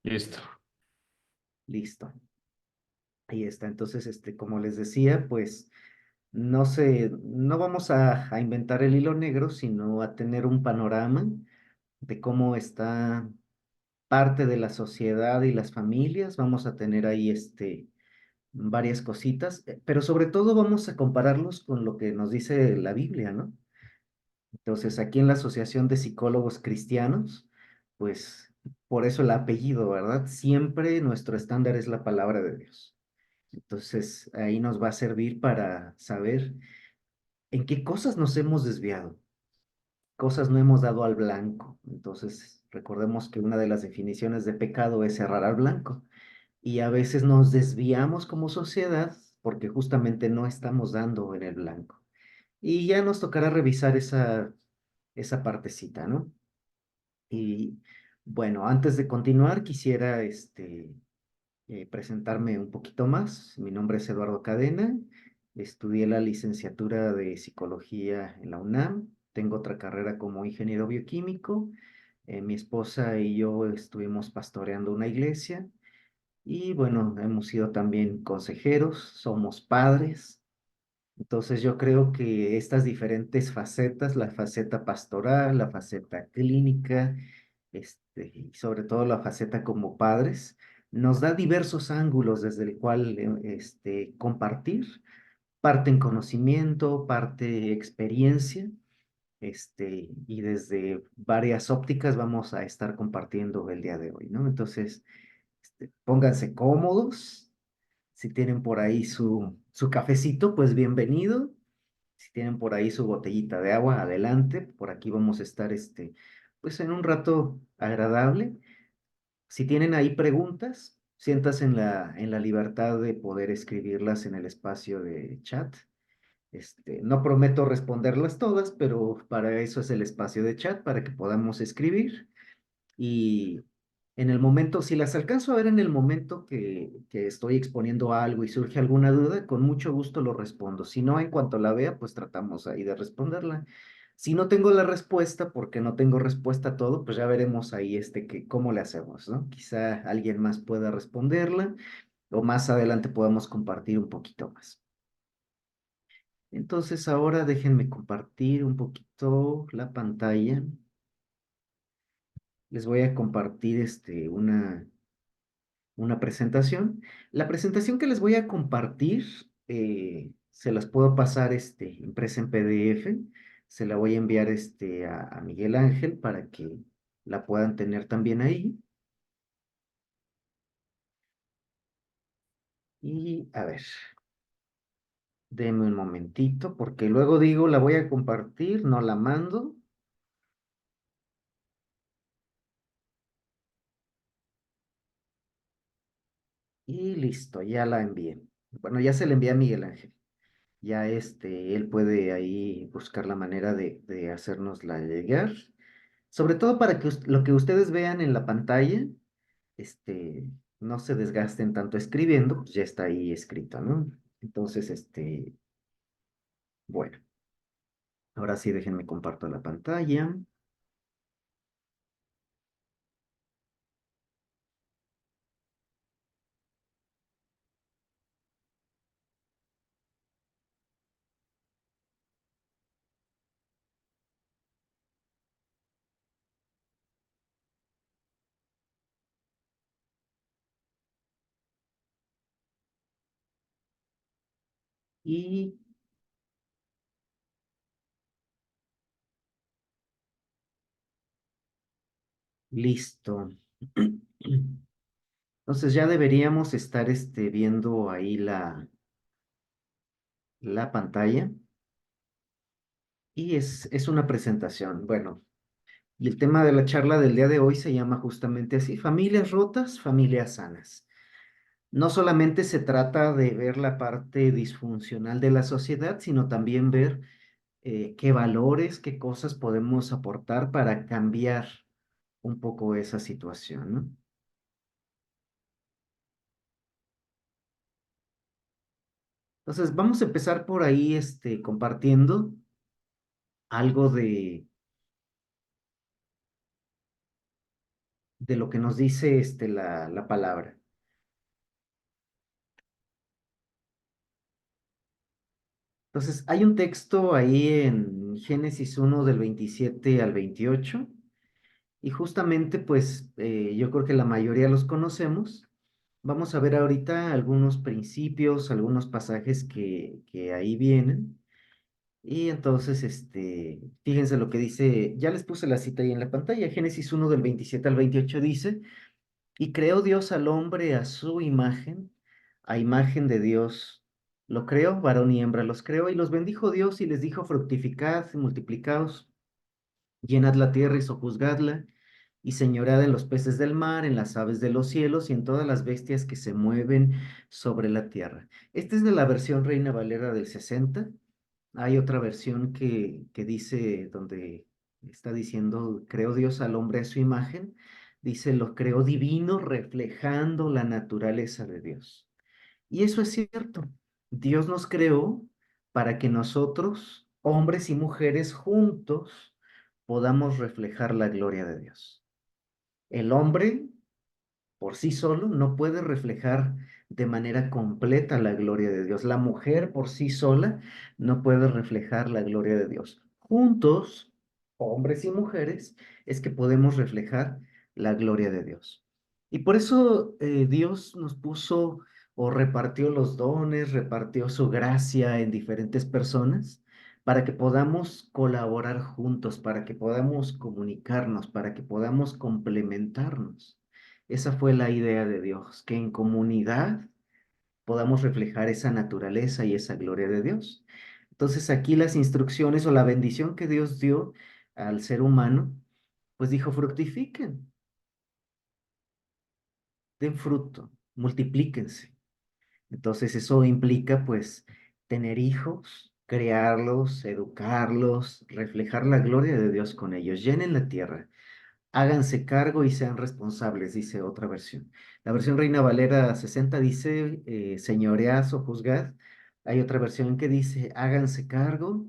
Listo. Listo. Ahí está. Entonces, como les decía, pues no vamos a inventar el hilo negro, sino a tener un panorama de cómo está parte de la sociedad y las familias. Vamos a tener ahí varias cositas, pero sobre todo vamos a compararlos con lo que nos dice la Biblia, ¿no? Entonces, aquí en la Asociación de Psicólogos Cristianos, pues por eso el apellido, ¿verdad? Siempre nuestro estándar es la palabra de Dios. Entonces, ahí nos va a servir para saber en qué cosas nos hemos desviado, cosas no hemos dado al blanco. Entonces, recordemos que una de las definiciones de pecado es errar al blanco. Y a veces nos desviamos como sociedad porque justamente no estamos dando en el blanco. Y ya nos tocará revisar esa partecita, ¿no? Y bueno, antes de continuar, quisiera presentarme un poquito más. Mi nombre es Eduardo Cadena. Estudié la licenciatura de psicología en la UNAM. Tengo otra carrera como ingeniero bioquímico. Mi esposa y yo estuvimos pastoreando una iglesia. Y bueno, hemos sido también consejeros, somos padres. Entonces yo creo que estas diferentes facetas, la faceta pastoral, la faceta clínica, y sobre todo la faceta como padres, nos da diversos ángulos desde el cual compartir, parte en conocimiento, parte experiencia, y desde varias ópticas vamos a estar compartiendo el día de hoy, ¿no? Entonces, pónganse cómodos. Si tienen por ahí su cafecito, pues bienvenido. Si tienen por ahí su botellita de agua, adelante. Por aquí vamos a estar, pues en un rato agradable. Si tienen ahí preguntas, siéntanse en la libertad de poder escribirlas en el espacio de chat. No prometo responderlas todas, pero para eso es el espacio de chat, para que podamos escribir. Y en el momento, si las alcanzo a ver en el momento que estoy exponiendo algo y surge alguna duda, con mucho gusto lo respondo. Si no, en cuanto la vea, pues tratamos ahí de responderla. Si no tengo la respuesta, porque no tengo respuesta a todo, pues ya veremos ahí cómo le hacemos, ¿no? Quizá alguien más pueda responderla o más adelante podamos compartir un poquito más. Entonces ahora déjenme compartir un poquito la pantalla. Les voy a compartir una presentación. La presentación que les voy a compartir, se las puedo pasar impresa en PDF. Se la voy a enviar a Miguel Ángel para que la puedan tener también ahí. Y a ver, denme un momentito, porque luego digo, la voy a compartir, no la mando. Y listo, ya la envié. Bueno, ya se la envié a Miguel Ángel. Ya él puede ahí buscar la manera de hacérnosla llegar. Sobre todo para que lo que ustedes vean en la pantalla, este, no se desgasten tanto escribiendo, pues ya está ahí escrito, ¿no? Entonces, bueno, ahora sí déjenme comparto la pantalla. Y listo. Entonces ya deberíamos estar viendo ahí la pantalla. Y es una presentación. Bueno, y el tema de la charla del día de hoy se llama justamente así, familias rotas, familias sanas. No solamente se trata de ver la parte disfuncional de la sociedad, sino también ver qué valores, qué cosas podemos aportar para cambiar un poco esa situación, ¿no? Entonces, vamos a empezar por ahí, compartiendo algo de lo que nos dice la palabra. Entonces, hay un texto ahí en Génesis 1 del 27 al 28 y justamente pues yo creo que la mayoría los conocemos. Vamos a ver ahorita algunos principios, algunos pasajes que ahí vienen. Y entonces, fíjense lo que dice, ya les puse la cita ahí en la pantalla, Génesis 1 del 27 al 28 dice, y creó Dios al hombre a su imagen, a imagen de Dios lo creó, varón y hembra los creó, y los bendijo Dios y les dijo, fructificad y multiplicaos, llenad la tierra y sojuzgadla, y señorad en los peces del mar, en las aves de los cielos y en todas las bestias que se mueven sobre la tierra. Esta es de la versión Reina Valera del 60. Hay otra versión que dice, donde está diciendo, creó Dios al hombre a su imagen, dice, lo creó divino, reflejando la naturaleza de Dios. Y eso es cierto. Dios nos creó para que nosotros, hombres y mujeres juntos, podamos reflejar la gloria de Dios. El hombre por sí solo no puede reflejar de manera completa la gloria de Dios. La mujer por sí sola no puede reflejar la gloria de Dios. Juntos, hombres y mujeres, es que podemos reflejar la gloria de Dios. Y por eso Dios nos puso o repartió los dones, repartió su gracia en diferentes personas para que podamos colaborar juntos, para que podamos comunicarnos, para que podamos complementarnos. Esa fue la idea de Dios, que en comunidad podamos reflejar esa naturaleza y esa gloria de Dios. Entonces aquí las instrucciones o la bendición que Dios dio al ser humano, pues dijo, fructifiquen, den fruto, multiplíquense. Entonces eso implica pues tener hijos, crearlos, educarlos, reflejar la gloria de Dios con ellos, llenen la tierra. Háganse cargo y sean responsables, dice otra versión. La versión Reina Valera 60 dice, señoread o juzgad. Hay otra versión que dice, háganse cargo,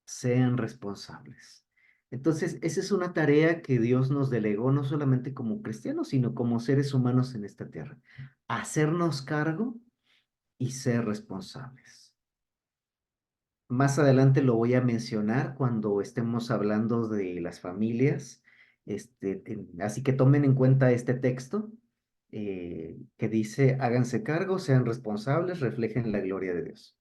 sean responsables. Entonces, esa es una tarea que Dios nos delegó no solamente como cristianos, sino como seres humanos en esta tierra. Hacernos cargo y ser responsables. Más adelante lo voy a mencionar cuando estemos hablando de las familias. Así que tomen en cuenta este texto que dice, háganse cargo, sean responsables, reflejen la gloria de Dios.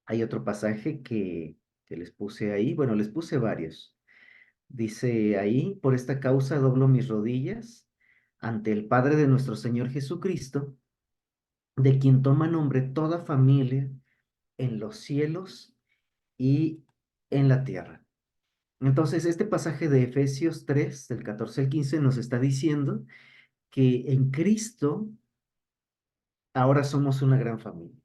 Hay otro pasaje que les puse ahí, bueno, les puse varios. Dice ahí, por esta causa doblo mis rodillas ante el Padre de nuestro Señor Jesucristo, de quien toma nombre toda familia en los cielos y en la tierra. Entonces, este pasaje de Efesios 3, del 14 al 15, nos está diciendo que en Cristo ahora somos una gran familia,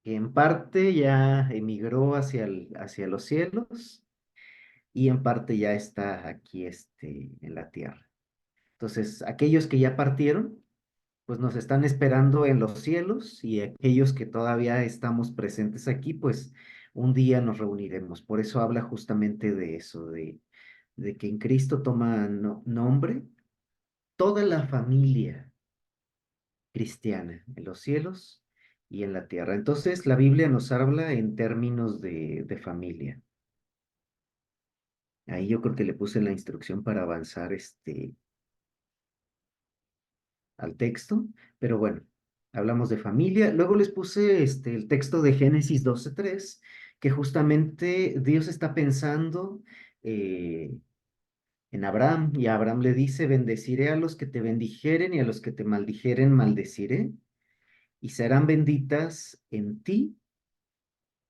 que en parte ya emigró hacia los cielos y en parte ya está aquí en la tierra. Entonces, aquellos que ya partieron, pues nos están esperando en los cielos y aquellos que todavía estamos presentes aquí, pues un día nos reuniremos. Por eso habla justamente de eso, de que en Cristo toma nombre toda la familia cristiana en los cielos y en la tierra. Entonces, la Biblia nos habla en términos de familia. Ahí yo creo que le puse la instrucción para avanzar al texto, pero bueno, hablamos de familia. Luego les puse el texto de Génesis 12:3, que justamente Dios está pensando en Abraham, y Abraham le dice, bendeciré a los que te bendijeren y a los que te maldijeren, maldeciré, y serán benditas en ti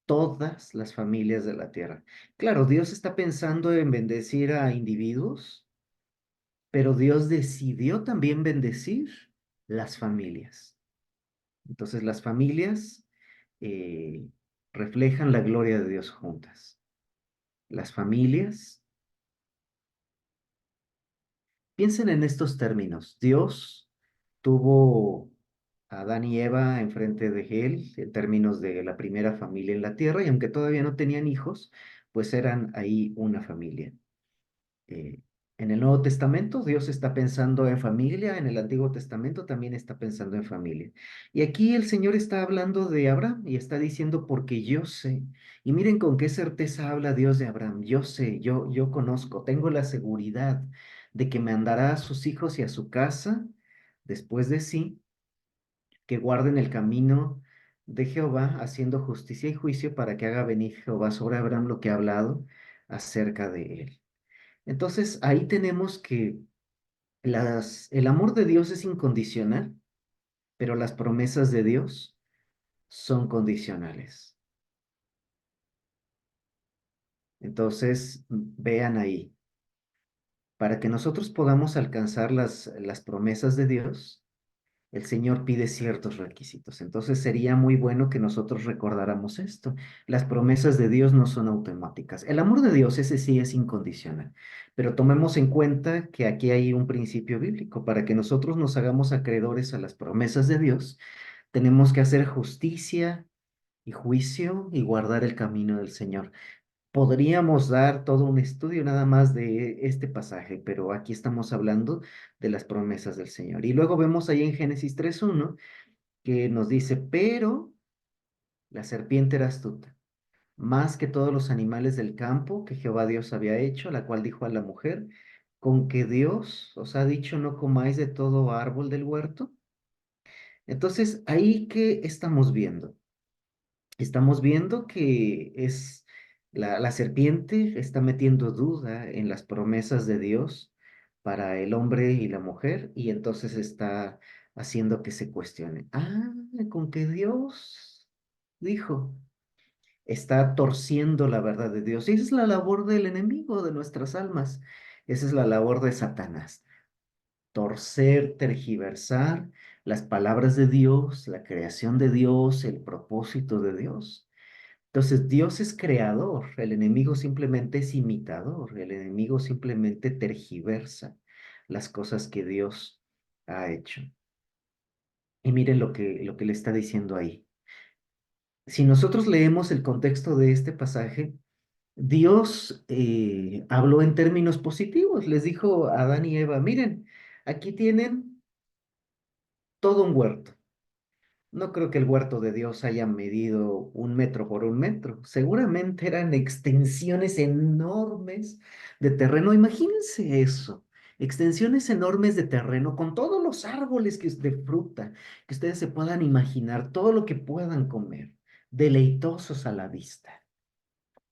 todas las familias de la tierra. Claro, Dios está pensando en bendecir a individuos, pero Dios decidió también bendecir las familias. Entonces las familias eh, reflejan la gloria de Dios juntas. Las familias, piensen en estos términos. Dios tuvo a Adán y Eva enfrente de él en términos de la primera familia en la tierra y aunque todavía no tenían hijos, pues eran ahí una familia. En el Nuevo Testamento Dios está pensando en familia, en el Antiguo Testamento también está pensando en familia. Y aquí el Señor está hablando de Abraham y está diciendo porque yo sé. Y miren con qué certeza habla Dios de Abraham. Yo sé, yo conozco, tengo la seguridad de que mandará a sus hijos y a su casa después de sí, que guarden el camino de Jehová, haciendo justicia y juicio para que haga venir Jehová sobre Abraham lo que ha hablado acerca de él. Entonces ahí tenemos que el amor de Dios es incondicional, pero las promesas de Dios son condicionales. Entonces, vean ahí, para que nosotros podamos alcanzar las promesas de Dios, el Señor pide ciertos requisitos. Entonces, sería muy bueno que nosotros recordáramos esto. Las promesas de Dios no son automáticas. El amor de Dios, ese sí es incondicional. Pero tomemos en cuenta que aquí hay un principio bíblico. Para que nosotros nos hagamos acreedores a las promesas de Dios, tenemos que hacer justicia y juicio y guardar el camino del Señor. Podríamos dar todo un estudio nada más de este pasaje, pero aquí estamos hablando de las promesas del Señor. Y luego vemos ahí en Génesis 3:1 que nos dice, pero la serpiente era astuta, más que todos los animales del campo que Jehová Dios había hecho, la cual dijo a la mujer, con que Dios os ha dicho no comáis de todo árbol del huerto. Entonces, ahí que estamos viendo. Estamos viendo que es la serpiente está metiendo duda en las promesas de Dios para el hombre y la mujer y entonces está haciendo que se cuestione. Ah, con que Dios dijo, está torciendo la verdad de Dios. Y esa es la labor del enemigo de nuestras almas. Esa es la labor de Satanás. Torcer, tergiversar las palabras de Dios, la creación de Dios, el propósito de Dios. Entonces, Dios es creador, el enemigo simplemente es imitador, el enemigo simplemente tergiversa las cosas que Dios ha hecho. Y miren lo que le está diciendo ahí. Si nosotros leemos el contexto de este pasaje, Dios habló en términos positivos, les dijo a Adán y Eva, miren, aquí tienen todo un huerto. No creo que el huerto de Dios haya medido 1 metro por 1 metro. Seguramente eran extensiones enormes de terreno. Imagínense eso. Extensiones enormes de terreno con todos los árboles de fruta que ustedes se puedan imaginar, todo lo que puedan comer, deleitosos a la vista,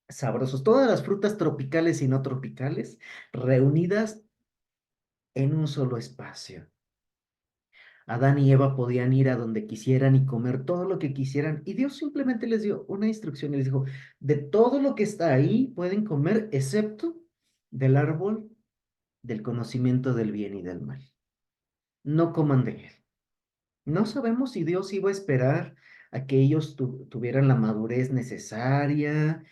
sabrosos, todas las frutas tropicales y no tropicales reunidas en un solo espacio. Adán y Eva podían ir a donde quisieran y comer todo lo que quisieran. Y Dios simplemente les dio una instrucción y les dijo, de todo lo que está ahí pueden comer excepto del árbol del conocimiento del bien y del mal. No coman de él. No sabemos si Dios iba a esperar a que ellos tuvieran la madurez necesaria,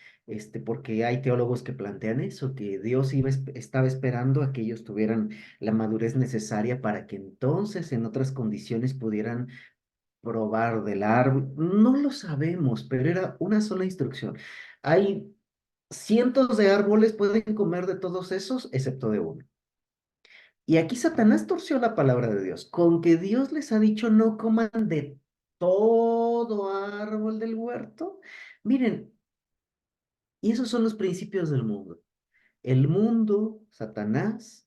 porque hay teólogos que plantean eso, que Dios estaba esperando a que ellos tuvieran la madurez necesaria para que entonces en otras condiciones pudieran probar del árbol. No lo sabemos, pero era una sola instrucción. Hay cientos de árboles, pueden comer de todos esos, excepto de uno. Y aquí Satanás torció la palabra de Dios. Con que Dios les ha dicho no coman de todo árbol del huerto. Miren, y esos son los principios del mundo. El mundo, Satanás,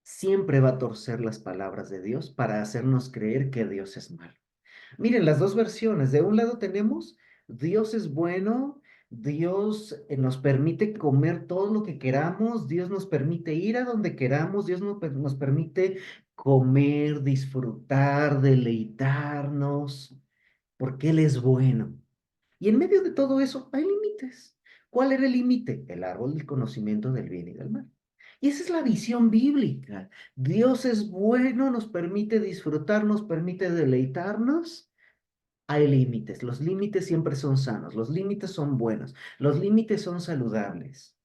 siempre va a torcer las palabras de Dios para hacernos creer que Dios es malo. Miren las dos versiones. De un lado tenemos, Dios es bueno, Dios nos permite comer todo lo que queramos, Dios nos permite ir a donde queramos, Dios nos permite comer, disfrutar, deleitarnos, porque Él es bueno. Y en medio de todo eso hay límites. ¿Cuál era el límite? El árbol del conocimiento del bien y del mal. Y esa es la visión bíblica. Dios es bueno, nos permite disfrutar, nos permite deleitarnos. Hay límites, los límites siempre son sanos, los límites son buenos, los límites son saludables.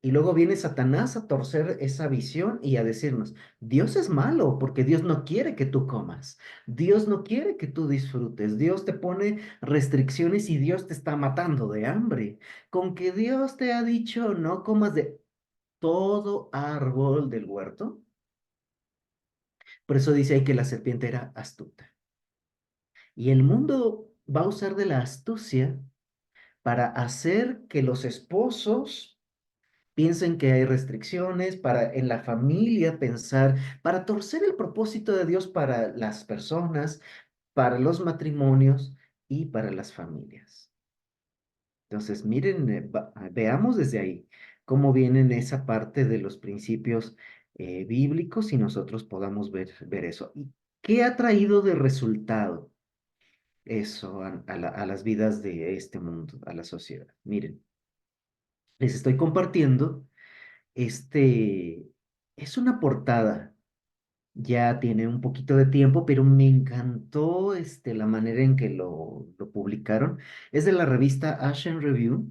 Y luego viene Satanás a torcer esa visión y a decirnos, Dios es malo porque Dios no quiere que tú comas, Dios no quiere que tú disfrutes, Dios te pone restricciones y Dios te está matando de hambre. Con que Dios te ha dicho no comas de... todo árbol del huerto. Por eso dice ahí que la serpiente era astuta. Y el mundo va a usar de la astucia para hacer que los esposos piensen que hay restricciones, para en la familia pensar, para torcer el propósito de Dios para las personas, para los matrimonios y para las familias. Entonces, miren, veamos desde ahí cómo vienen esa parte de los principios bíblicos y nosotros podamos ver eso. ¿Y qué ha traído de resultado eso a las vidas de este mundo, a la sociedad? Miren, les estoy compartiendo, este, es una portada. Ya tiene un poquito de tiempo, pero me encantó la manera en que lo publicaron. Es de la revista Asian Review.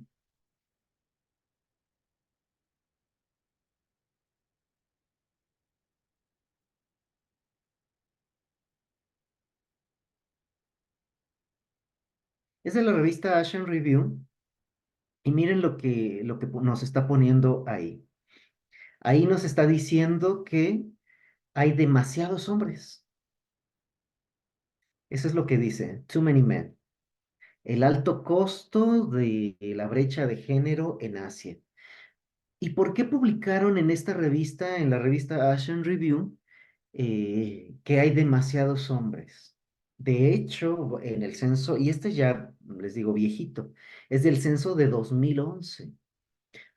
Es de la revista Asian Review y miren lo que nos está poniendo ahí. Ahí nos está diciendo que hay demasiados hombres. Eso es lo que dice, too many men. El alto costo de la brecha de género en Asia. ¿Y por qué publicaron en esta revista, en la revista Asian Review, que hay demasiados hombres? De hecho, en el censo, y este ya les digo viejito, es del censo de 2011.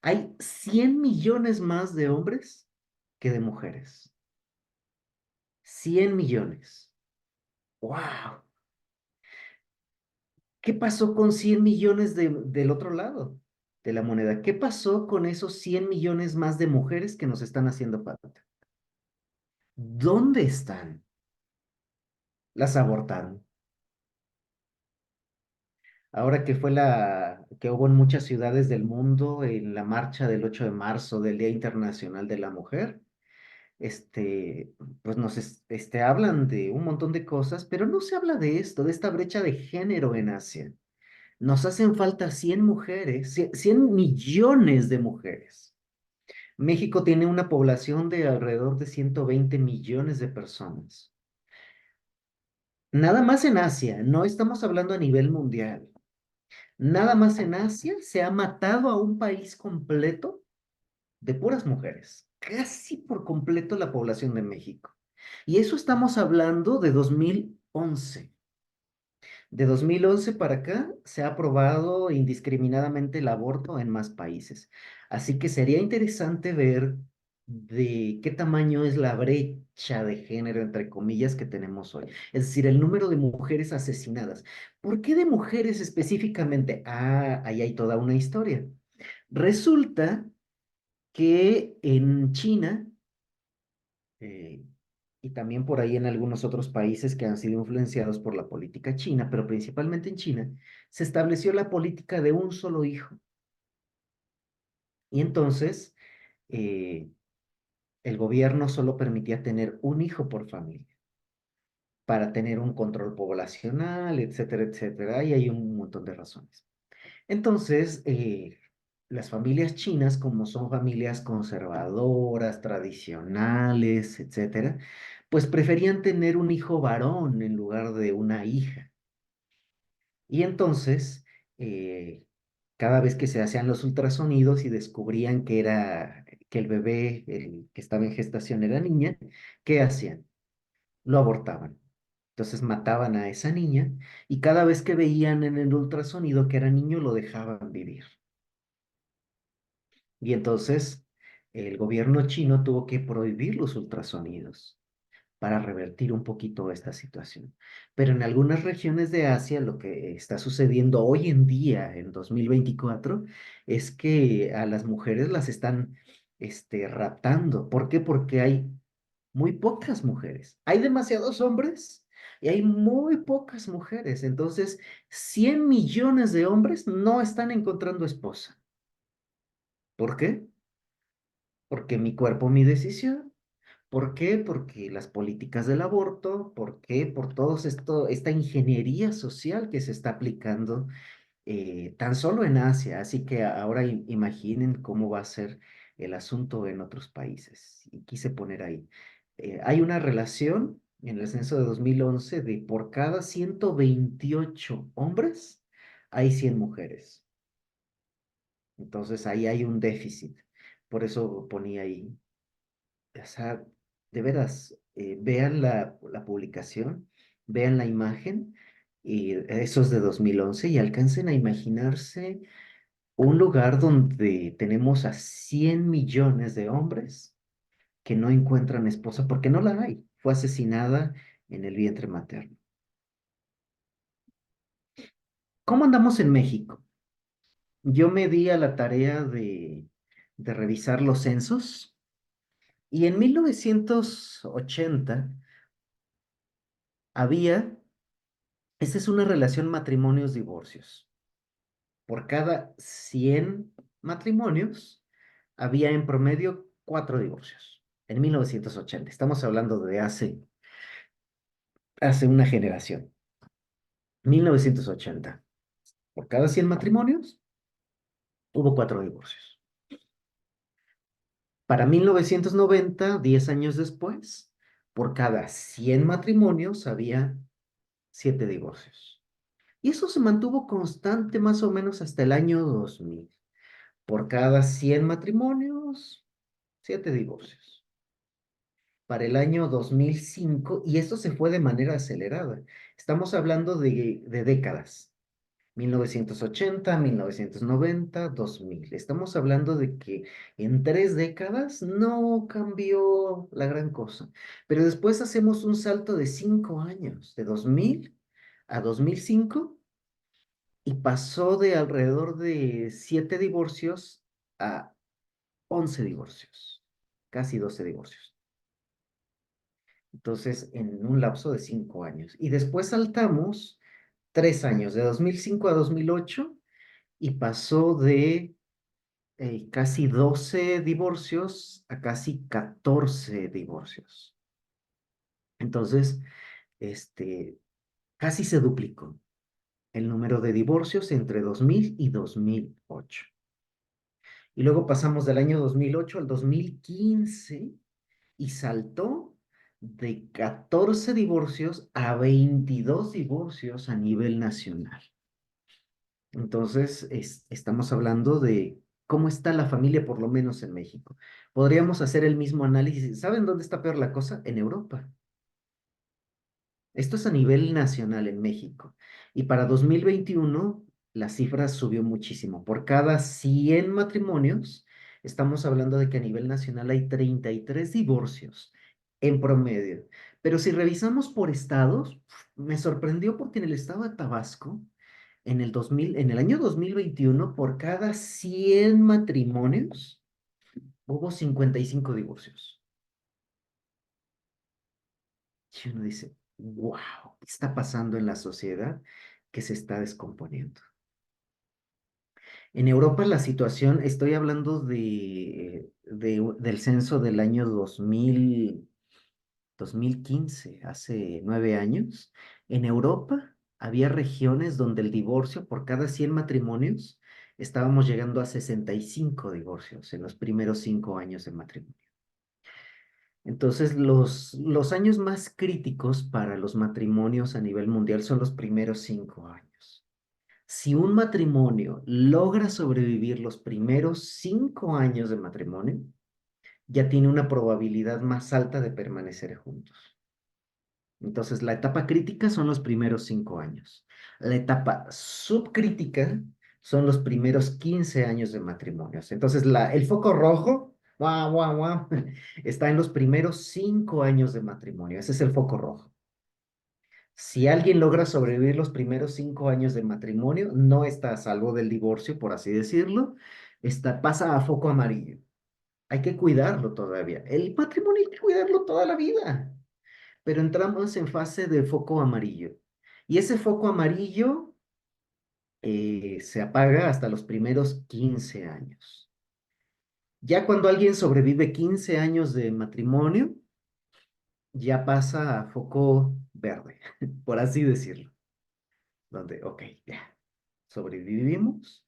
Hay 100 millones más de hombres que de mujeres. 100 millones. ¡Wow! ¿Qué pasó con 100 millones del otro lado de la moneda? ¿Qué pasó con esos 100 millones más de mujeres que nos están haciendo falta? ¿Dónde están? Las abortaron. Ahora que que hubo en muchas ciudades del mundo en la marcha del 8 de marzo del Día Internacional de la Mujer, este, pues hablan de un montón de cosas, pero no se habla de esto, de esta brecha de género en Asia. Nos hacen falta 100 mujeres, 100 millones de mujeres. México tiene una población de alrededor de 120 millones de personas. Nada más en Asia, no estamos hablando a nivel mundial. Nada más en Asia se ha matado a un país completo de puras mujeres, casi por completo la población de México. Y eso estamos hablando de 2011. De 2011 para acá se ha aprobado indiscriminadamente el aborto en más países. Así que sería interesante ver de qué tamaño es la brecha de género, entre comillas, que tenemos hoy. Es decir, el número de mujeres asesinadas. ¿Por qué de mujeres específicamente? Ah, ahí hay toda una historia. Resulta que en China, eh, y también por ahí en algunos otros países que han sido influenciados por la política china, pero principalmente en China, se estableció la política de un solo hijo. Y entonces, eh, el gobierno solo permitía tener un hijo por familia para tener un control poblacional, etcétera, etcétera. Y hay un montón de razones. Entonces, las familias chinas, como son familias conservadoras, tradicionales, etcétera, pues preferían tener un hijo varón en lugar de una hija. Y entonces, eh, cada vez que se hacían los ultrasonidos y descubrían que el bebé, el que estaba en gestación era niña, ¿qué hacían? Lo abortaban. Entonces mataban a esa niña y cada vez que veían en el ultrasonido que era niño, lo dejaban vivir. Y entonces el gobierno chino tuvo que prohibir los ultrasonidos para revertir un poquito esta situación. Pero en algunas regiones de Asia lo que está sucediendo hoy en día, en 2024, es que a las mujeres las están raptando. ¿Por qué? Porque hay muy pocas mujeres. Hay demasiados hombres y hay muy pocas mujeres. Entonces, 100 millones de hombres no están encontrando esposa. ¿Por qué? Porque mi cuerpo, mi decisión. ¿Por qué? Porque las políticas del aborto, ¿por qué? Por todo esto, esta ingeniería social que se está aplicando tan solo en Asia. Así que ahora imaginen cómo va a ser el asunto en otros países y quise poner ahí. Hay una relación en el censo de 2011 de por cada 128 hombres hay 100 mujeres. Entonces ahí hay un déficit. Por eso ponía ahí. O sea, de veras, vean la publicación, vean la imagen, y eso es de 2011 y alcancen a imaginarse un lugar donde tenemos a 100 millones de hombres que no encuentran esposa porque no la hay. Fue asesinada en el vientre materno. ¿Cómo andamos en México? Yo me di a la tarea de revisar los censos y en 1980 había, esta es una relación matrimonios-divorcios. Por cada 100 matrimonios había en promedio 4 divorcios. En 1980, estamos hablando de hace una generación. 1980. Por cada 100 matrimonios hubo 4 divorcios. Para 1990, 10 años después, por cada 100 matrimonios había 7 divorcios. Y eso se mantuvo constante más o menos hasta el año 2000. Por cada 100 matrimonios, 7 divorcios. Para el año 2005, y esto se fue de manera acelerada. Estamos hablando de décadas. 1980, 1990, 2000. Estamos hablando de que en 3 décadas no cambió la gran cosa. Pero después hacemos un salto de 5 años, de 2000 a 2005, y pasó de alrededor de 7 divorcios a 11 divorcios, casi 12 divorcios. Entonces, en un lapso de 5 años. Y después saltamos 3 años, de 2005 a 2008, y pasó de casi 12 divorcios a casi 14 divorcios. Entonces, este, casi se duplicó el número de divorcios entre 2000 y 2008. Y luego pasamos del año 2008 al 2015 y saltó de 14 divorcios a 22 divorcios a nivel nacional. Entonces, estamos hablando de cómo está la familia, por lo menos en México. Podríamos hacer el mismo análisis. ¿Saben dónde está peor la cosa? En Europa. Esto es a nivel nacional en México. Y para 2021 la cifra subió muchísimo. Por cada 100 matrimonios, estamos hablando de que a nivel nacional hay 33 divorcios en promedio. Pero si revisamos por estados, me sorprendió porque en el estado de Tabasco, en el año 2021, por cada 100 matrimonios, hubo 55 divorcios. Y uno dice, wow, ¿qué está pasando en la sociedad que se está descomponiendo? En Europa la situación, estoy hablando del censo del año 2015, hace 9 años. En Europa había regiones donde el divorcio por cada 100 matrimonios estábamos llegando a 65 divorcios en los primeros 5 años de matrimonio. Entonces, los años más críticos para los matrimonios a nivel mundial son los primeros 5 años. Si un matrimonio logra sobrevivir los primeros 5 años de matrimonio, ya tiene una probabilidad más alta de permanecer juntos. Entonces, la etapa crítica son los primeros 5 años. La etapa subcrítica son los primeros 15 años de matrimonios. Entonces, el foco rojo, guau, guau, guau, está en los primeros 5 años de matrimonio. Ese es el foco rojo. Si alguien logra sobrevivir los primeros 5 años de matrimonio, no está a salvo del divorcio, por así decirlo, pasa a foco amarillo. Hay que cuidarlo todavía. El matrimonio hay que cuidarlo toda la vida, pero entramos en fase de foco amarillo. Y ese foco amarillo se apaga hasta los primeros 15 años. Ya cuando alguien sobrevive 15 años de matrimonio, ya pasa a foco verde, por así decirlo, donde, ok, ya, sobrevivimos.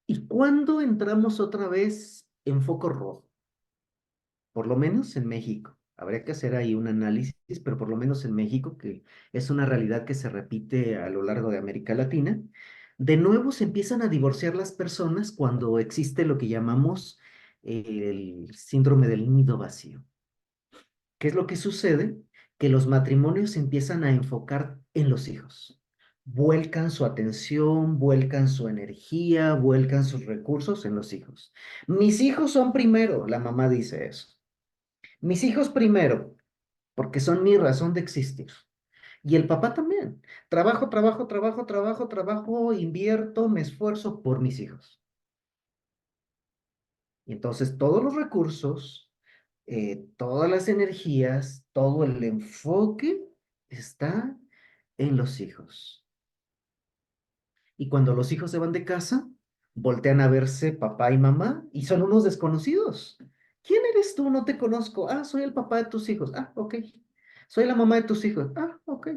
¿Y cuándo entramos otra vez en foco rojo, por lo menos en México. Habría que hacer ahí un análisis, pero por lo menos en México, que es una realidad que se repite a lo largo de América Latina, de nuevo se empiezan a divorciar las personas cuando existe lo que llamamos el síndrome del nido vacío. ¿Qué es lo que sucede? Que los matrimonios se empiezan a enfocar en los hijos. Vuelcan su atención, vuelcan su energía, vuelcan sus recursos en los hijos. Mis hijos son primero, la mamá dice eso. Mis hijos primero, porque son mi razón de existir. Y el papá también. Trabajo, trabajo, trabajo, trabajo, trabajo, invierto, me esfuerzo por mis hijos. Y entonces todos los recursos, todas las energías, todo el enfoque está en los hijos. Y cuando los hijos se van de casa, voltean a verse papá y mamá y son unos desconocidos. ¿Quién eres tú? No te conozco. Ah, soy el papá de tus hijos. Ah, ok. Soy la mamá de tus hijos. Ah, ok.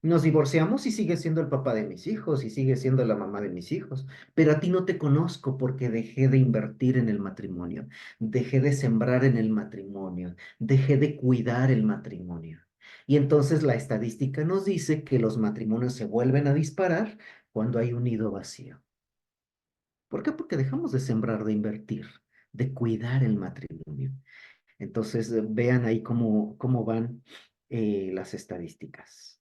Nos divorciamos y sigue siendo el papá de mis hijos y sigue siendo la mamá de mis hijos, pero a ti no te conozco porque dejé de invertir en el matrimonio, dejé de sembrar en el matrimonio, dejé de cuidar el matrimonio. Y entonces la estadística nos dice que los matrimonios se vuelven a disparar cuando hay un nido vacío. ¿Por qué? Porque dejamos de sembrar, de invertir, de cuidar el matrimonio. Entonces, vean ahí cómo van las estadísticas.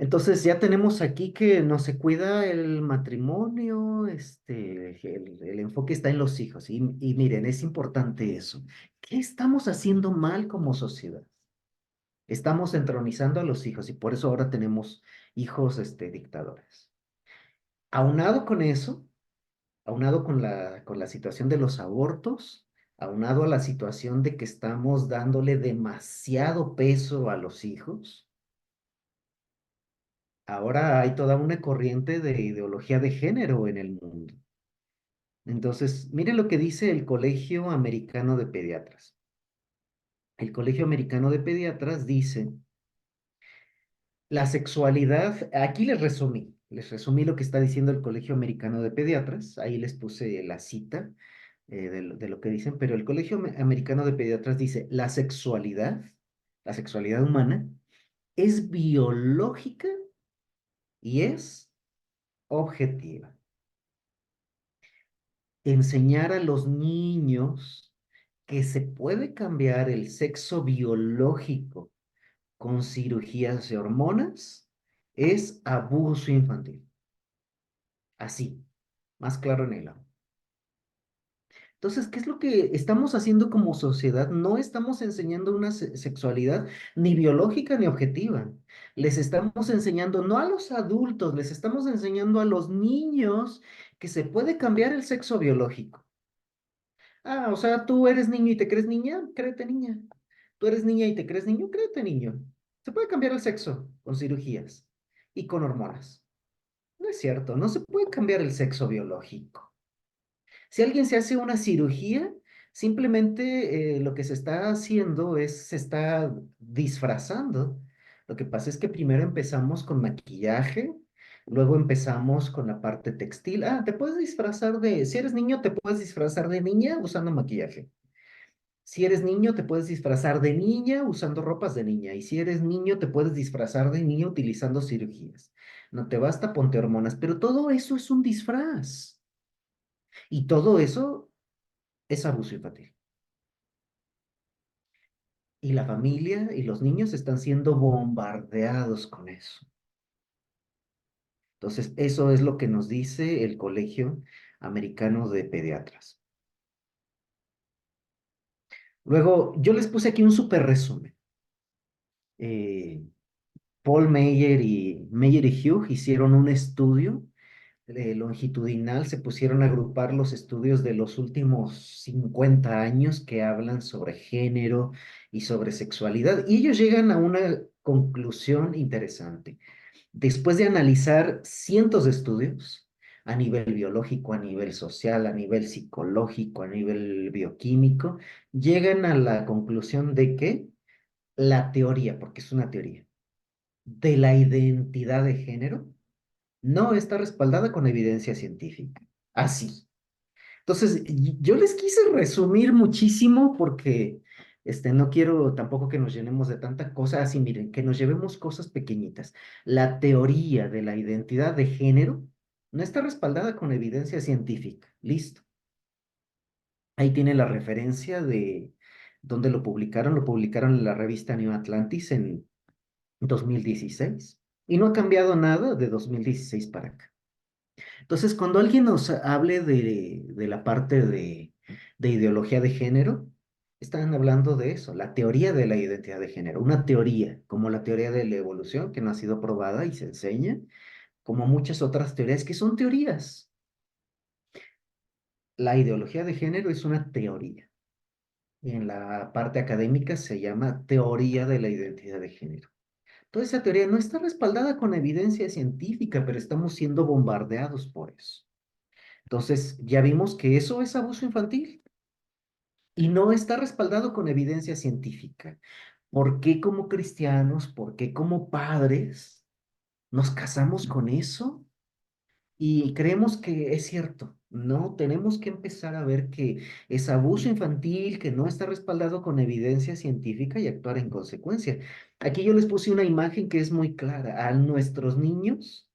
Entonces ya tenemos aquí que no se cuida el matrimonio, el enfoque está en los hijos. Y miren, es importante eso. ¿Qué estamos haciendo mal como sociedad? Estamos entronizando a los hijos y por eso ahora tenemos hijos, dictadores. Aunado con eso, aunado con la situación de los abortos, aunado a la situación de que estamos dándole demasiado peso a los hijos. Ahora hay toda una corriente de ideología de género en el mundo. Entonces, miren lo que dice el Colegio Americano de Pediatras. El Colegio Americano de Pediatras dice, la sexualidad, aquí les resumí lo que está diciendo el Colegio Americano de Pediatras, ahí les puse la cita de lo que dicen, pero el Colegio Americano de Pediatras dice, la sexualidad humana, es biológica y es objetiva. Enseñar a los niños que se puede cambiar el sexo biológico con cirugías de hormonas es abuso infantil. Así, más claro en el agua. Entonces, ¿qué es lo que estamos haciendo como sociedad? No estamos enseñando una sexualidad ni biológica ni objetiva. Les estamos enseñando, no a los adultos, les estamos enseñando a los niños que se puede cambiar el sexo biológico. Ah, o sea, tú eres niño y te crees niña, créete niña. Tú eres niña y te crees niño, créete niño. Se puede cambiar el sexo con cirugías y con hormonas. No es cierto, no se puede cambiar el sexo biológico. Si alguien se hace una cirugía, simplemente lo que se está haciendo es, se está disfrazando. Lo que pasa es que primero empezamos con maquillaje, luego empezamos con la parte textil. Ah, te puedes disfrazar si eres niño, te puedes disfrazar de niña usando maquillaje. Si eres niño, te puedes disfrazar de niña usando ropas de niña. Y si eres niño, te puedes disfrazar de niño utilizando cirugías. No te basta, ponte hormonas. Pero todo eso es un disfraz. Y todo eso es abuso infantil. Y la familia y los niños están siendo bombardeados con eso. Entonces, eso es lo que nos dice el Colegio Americano de Pediatras. Luego, yo les puse aquí un súper resumen. Eh, Paul Meyer y Hugh hicieron un estudio longitudinal, se pusieron a agrupar los estudios de los últimos 50 años que hablan sobre género y sobre sexualidad, y ellos llegan a una conclusión interesante. Después de analizar cientos de estudios a nivel biológico, a nivel social, a nivel psicológico, a nivel bioquímico, llegan a la conclusión de que la teoría, porque es una teoría, de la identidad de género no está respaldada con evidencia científica. Así. Entonces, yo les quise resumir muchísimo porque no quiero tampoco que nos llenemos de tanta cosa. Así, miren, que nos llevemos cosas pequeñitas. La teoría de la identidad de género no está respaldada con evidencia científica. Listo. Ahí tiene la referencia de dónde lo publicaron. Lo publicaron en la revista New Atlantis en 2016 y no ha cambiado nada de 2016 para acá. Entonces, cuando alguien nos hable de la parte de ideología de género, están hablando de eso, la teoría de la identidad de género, una teoría, como la teoría de la evolución, que no ha sido probada y se enseña, como muchas otras teorías que son teorías. La ideología de género es una teoría. Y en la parte académica se llama teoría de la identidad de género. Toda esa teoría no está respaldada con evidencia científica, pero estamos siendo bombardeados por eso. Entonces, ya vimos que eso es abuso infantil y no está respaldado con evidencia científica. ¿Por qué como cristianos, por qué como padres nos casamos con eso y creemos que es cierto? No, tenemos que empezar a ver que es abuso infantil, que no está respaldado con evidencia científica y actuar en consecuencia. Aquí yo les puse una imagen que es muy clara. A nuestros niños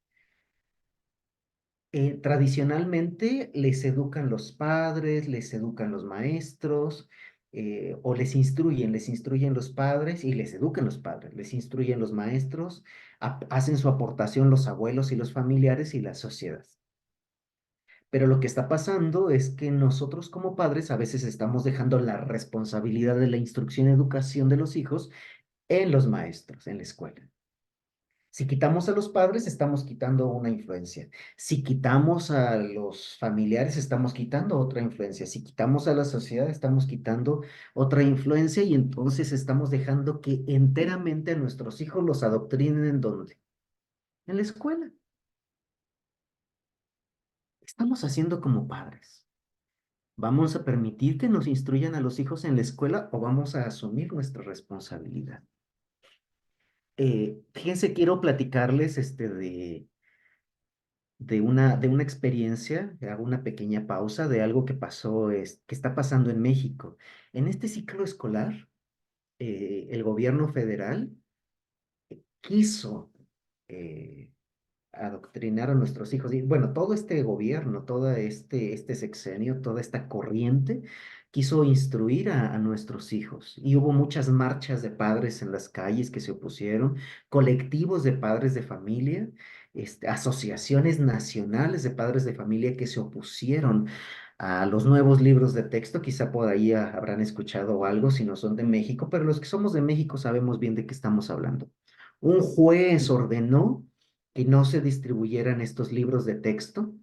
tradicionalmente les educan los padres, les educan los maestros, o les instruyen los padres y les educan los padres, les instruyen los maestros, hacen su aportación los abuelos y los familiares y la sociedad. Pero lo que está pasando es que nosotros como padres a veces estamos dejando la responsabilidad de la instrucción y educación de los hijos en los maestros, en la escuela. Si quitamos a los padres, estamos quitando una influencia. Si quitamos a los familiares, estamos quitando otra influencia. Si quitamos a la sociedad, estamos quitando otra influencia y entonces estamos dejando que enteramente a nuestros hijos los adoctrinen ¿en dónde? En la escuela. Estamos haciendo como padres. ¿Vamos a permitir que nos instruyan a los hijos en la escuela o vamos a asumir nuestra responsabilidad? Fíjense, quiero platicarles de una experiencia, hago una pequeña pausa de algo que pasó, que está pasando en México. En este ciclo escolar, el gobierno federal quiso eh, adoctrinar a nuestros hijos. Y bueno, todo este gobierno, todo este sexenio, toda esta corriente quiso instruir a nuestros hijos. Y hubo muchas marchas de padres en las calles que se opusieron, colectivos de padres de familia, asociaciones nacionales de padres de familia que se opusieron a los nuevos libros de texto. Quizá por ahí habrán escuchado algo si no son de México, pero los que somos de México sabemos bien de qué estamos hablando. Un juez ordenó que no se distribuyeran estos libros de texto,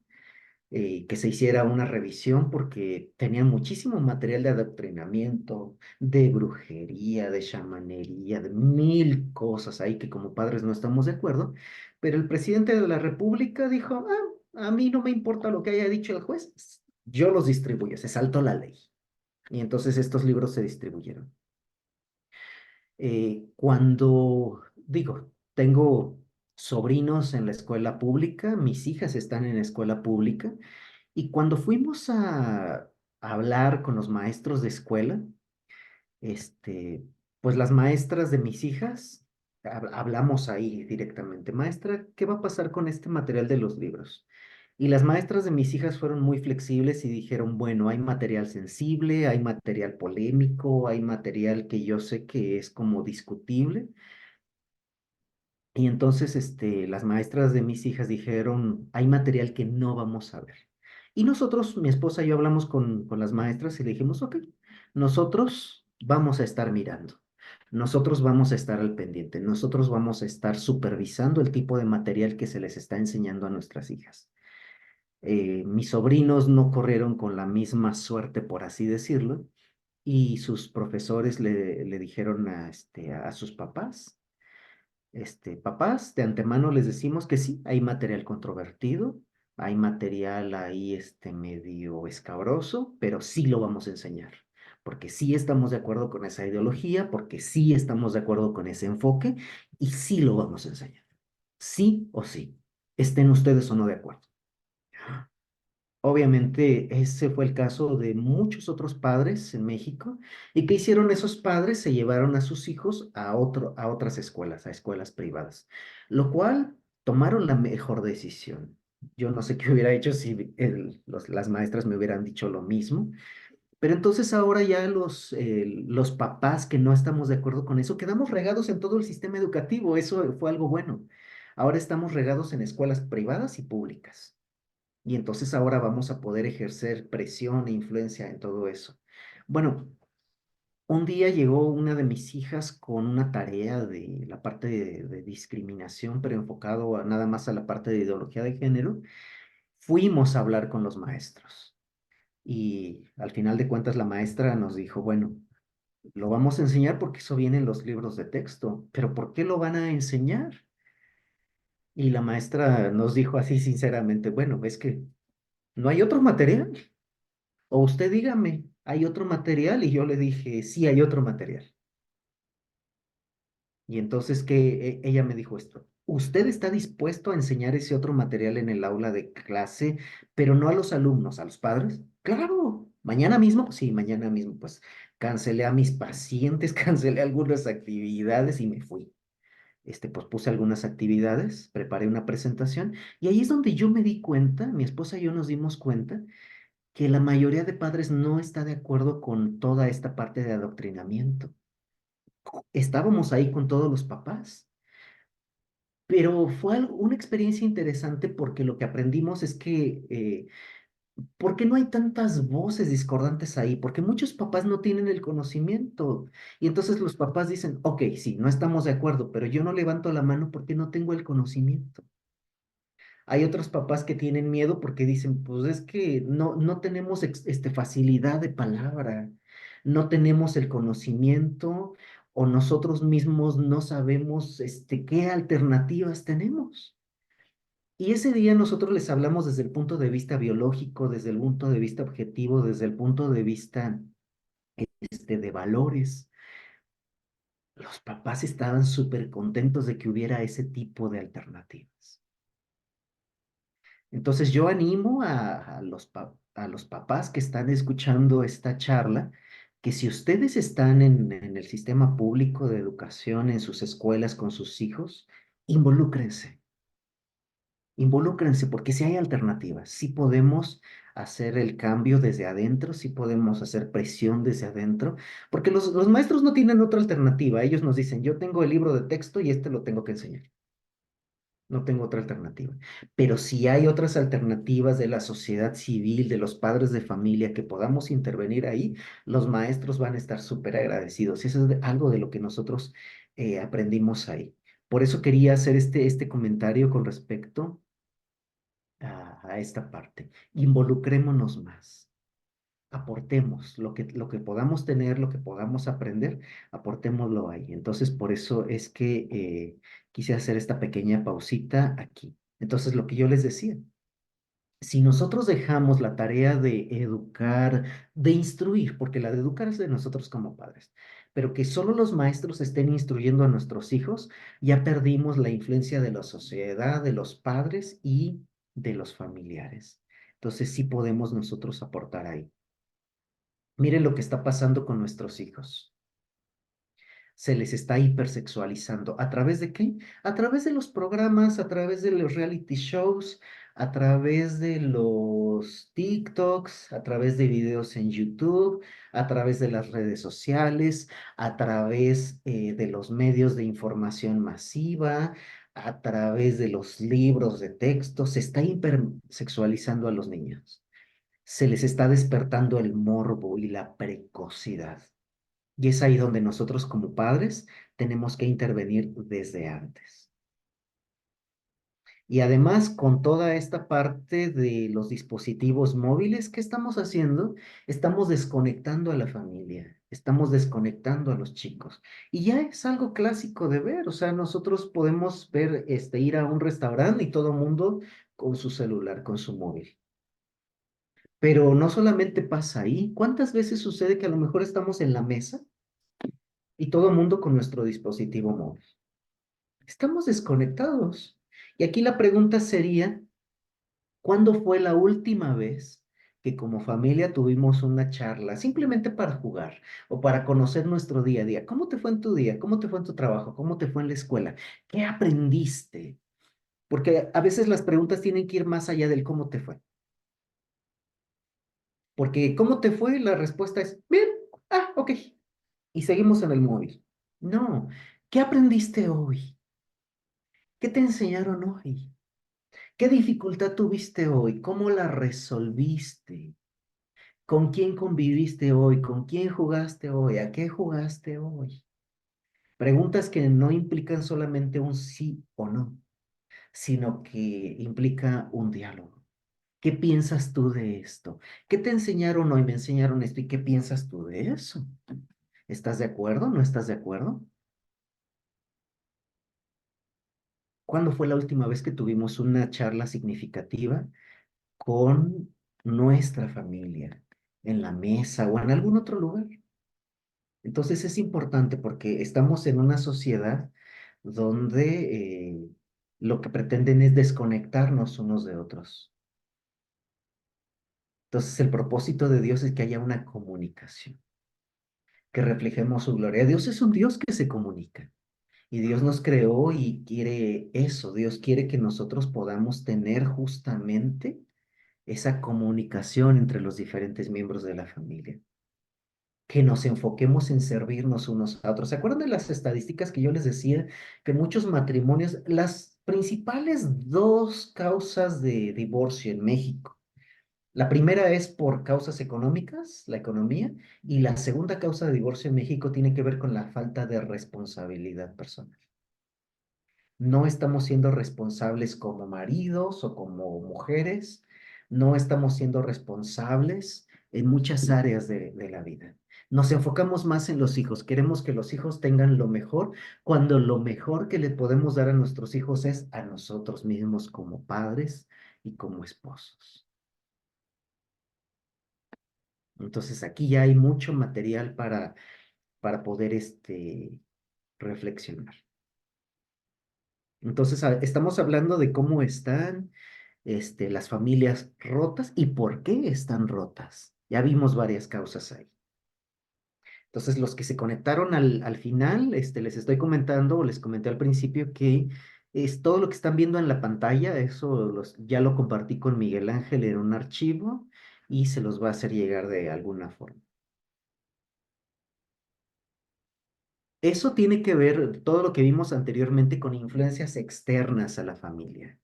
que se hiciera una revisión porque tenían muchísimo material de adoctrinamiento, de brujería, de chamanería, de mil cosas ahí que como padres no estamos de acuerdo, pero el presidente de la República dijo, a mí no me importa lo que haya dicho el juez, yo los distribuyo, se saltó la ley. Y entonces estos libros se distribuyeron. Cuando digo, tengo sobrinos en la escuela pública, mis hijas están en la escuela pública, y cuando fuimos a hablar con los maestros de escuela, este, pues las maestras de mis hijas, hablamos ahí directamente, maestra, ¿qué va a pasar con este material de los libros? Y las maestras de mis hijas fueron muy flexibles y dijeron, bueno, hay material sensible, hay material polémico, hay material que yo sé que es como discutible. Y entonces, las maestras de mis hijas dijeron, hay material que no vamos a ver. Y nosotros, mi esposa y yo hablamos con las maestras y le dijimos, ok, nosotros vamos a estar mirando, nosotros vamos a estar al pendiente, nosotros vamos a estar supervisando el tipo de material que se les está enseñando a nuestras hijas. Mis sobrinos no corrieron con la misma suerte, por así decirlo, y sus profesores le dijeron a sus papás, papás, de antemano les decimos que sí, hay material controvertido, hay material ahí, medio escabroso, pero sí lo vamos a enseñar, porque sí estamos de acuerdo con esa ideología, porque sí estamos de acuerdo con ese enfoque y sí lo vamos a enseñar, sí o sí, estén ustedes o no de acuerdo. Obviamente, ese fue el caso de muchos otros padres en México. ¿Y qué hicieron esos padres? Se llevaron a sus hijos a otras escuelas, a escuelas privadas, lo cual tomaron la mejor decisión. Yo no sé qué hubiera hecho si las maestras me hubieran dicho lo mismo, pero entonces ahora ya los papás que no estamos de acuerdo con eso, quedamos regados en todo el sistema educativo. Eso fue algo bueno. Ahora estamos regados en escuelas privadas y públicas. Y entonces ahora vamos a poder ejercer presión e influencia en todo eso. Bueno, un día llegó una de mis hijas con una tarea de la parte de discriminación, pero enfocado nada más a la parte de ideología de género. Fuimos a hablar con los maestros y al final de cuentas la maestra nos dijo, bueno, lo vamos a enseñar porque eso viene en los libros de texto, pero ¿por qué lo van a enseñar? Y la maestra nos dijo así sinceramente, bueno, es que no hay otro material. O usted dígame, ¿hay otro material? Y yo le dije, sí, hay otro material. Y entonces ella me dijo esto, ¿usted está dispuesto a enseñar ese otro material en el aula de clase, pero no a los alumnos, a los padres? Claro, mañana mismo, sí, mañana mismo, pues cancelé a mis pacientes, cancelé algunas actividades y me fui. Pues puse algunas actividades, preparé una presentación y ahí es donde yo me di cuenta, mi esposa y yo nos dimos cuenta que la mayoría de padres no está de acuerdo con toda esta parte de adoctrinamiento. Estábamos ahí con todos los papás, pero fue una experiencia interesante porque lo que aprendimos es que, ¿por qué no hay tantas voces discordantes ahí? Porque muchos papás no tienen el conocimiento y entonces los papás dicen, ok, sí, no estamos de acuerdo, pero yo no levanto la mano porque no tengo el conocimiento. Hay otros papás que tienen miedo porque dicen, pues es que no tenemos facilidad de palabra, no tenemos el conocimiento o nosotros mismos no sabemos qué alternativas tenemos. Y ese día nosotros les hablamos desde el punto de vista biológico, desde el punto de vista objetivo, desde el punto de vista de valores. Los papás estaban súper contentos de que hubiera ese tipo de alternativas. Entonces yo animo a los papás que están escuchando esta charla, que si ustedes están en el sistema público de educación, en sus escuelas con sus hijos, involúcrense, involúcrense, porque si hay alternativas, si podemos hacer el cambio desde adentro, si podemos hacer presión desde adentro, porque los maestros no tienen otra alternativa. Ellos nos dicen, yo tengo el libro de texto y este lo tengo que enseñar. No tengo otra alternativa. Pero si hay otras alternativas de la sociedad civil, de los padres de familia, que podamos intervenir ahí, los maestros van a estar súper agradecidos. Eso es algo de lo que nosotros aprendimos ahí. Por eso quería hacer este comentario con respecto a esta parte. Involucrémonos más. Aportemos lo que podamos tener, lo que podamos aprender, aportémoslo ahí. Entonces, por eso es que quise hacer esta pequeña pausita aquí. Entonces, lo que yo les decía, si nosotros dejamos la tarea de educar, de instruir, porque la de educar es de nosotros como padres, pero que solo los maestros estén instruyendo a nuestros hijos, ya perdimos la influencia de la sociedad, de los padres y de los familiares. Entonces, sí podemos nosotros aportar ahí. Miren lo que está pasando con nuestros hijos. Se les está hipersexualizando. ¿A través de qué? A través de los programas, a través de los reality shows, a través de los TikToks, a través de videos en YouTube, a través de las redes sociales, a través de los medios de información masiva, a través de los libros de texto. Se está hipersexualizando a los niños. Se les está despertando el morbo y la precocidad. Y es ahí donde nosotros como padres tenemos que intervenir desde antes. Y además, con toda esta parte de los dispositivos móviles, ¿qué estamos haciendo? Estamos desconectando a la familia, estamos desconectando a los chicos. Y ya es algo clásico de ver, o sea, nosotros podemos ver, ir a un restaurante y todo el mundo con su celular, con su móvil. Pero no solamente pasa ahí, ¿cuántas veces sucede que a lo mejor estamos en la mesa y todo el mundo con nuestro dispositivo móvil? Estamos desconectados. Y aquí la pregunta sería, ¿Cuándo fue la última vez que como familia tuvimos una charla simplemente para jugar o para conocer nuestro día a día? ¿Cómo te fue en tu día? ¿Cómo te fue en tu trabajo? ¿Cómo te fue en la escuela? ¿Qué aprendiste? Porque a veces las preguntas tienen que ir más allá del cómo te fue. Porque ¿cómo te fue? La respuesta es, bien, ok. Y seguimos en el móvil. No, ¿qué aprendiste hoy? ¿Qué te enseñaron hoy? ¿Qué dificultad tuviste hoy? ¿Cómo la resolviste? ¿Con quién conviviste hoy? ¿Con quién jugaste hoy? ¿A qué jugaste hoy? Preguntas que no implican solamente un sí o no, sino que implica un diálogo. ¿Qué piensas tú de esto? ¿Qué te enseñaron hoy? Me enseñaron esto. ¿Y qué piensas tú de eso? ¿Estás de acuerdo? ¿No estás de acuerdo? ¿Cuándo fue la última vez que tuvimos una charla significativa con nuestra familia en la mesa o en algún otro lugar? Entonces es importante porque estamos en una sociedad donde lo que pretenden es desconectarnos unos de otros. Entonces el propósito de Dios es que haya una comunicación, que reflejemos su gloria. Dios es un Dios que se comunica y Dios nos creó y quiere eso. Dios quiere que nosotros podamos tener justamente esa comunicación entre los diferentes miembros de la familia, que nos enfoquemos en servirnos unos a otros. ¿Se acuerdan de las estadísticas que yo les decía? Que muchos matrimonios, las principales dos causas de divorcio en México, la primera es por causas económicas, la economía, y la segunda causa de divorcio en México tiene que ver con la falta de responsabilidad personal. No estamos siendo responsables como maridos o como mujeres, no estamos siendo responsables en muchas áreas de la vida. Nos enfocamos más en los hijos, queremos que los hijos tengan lo mejor, cuando lo mejor que le podemos dar a nuestros hijos es a nosotros mismos como padres y como esposos. Entonces aquí ya hay mucho material para poder reflexionar. Entonces estamos hablando de cómo están las familias rotas y por qué están rotas. Ya vimos varias causas ahí. Entonces, los que se conectaron al final, les estoy comentando, o les comenté al principio que es todo lo que están viendo en la pantalla, eso ya lo compartí con Miguel Ángel en un archivo y se los va a hacer llegar de alguna forma. Eso tiene que ver todo lo que vimos anteriormente con influencias externas a la familia.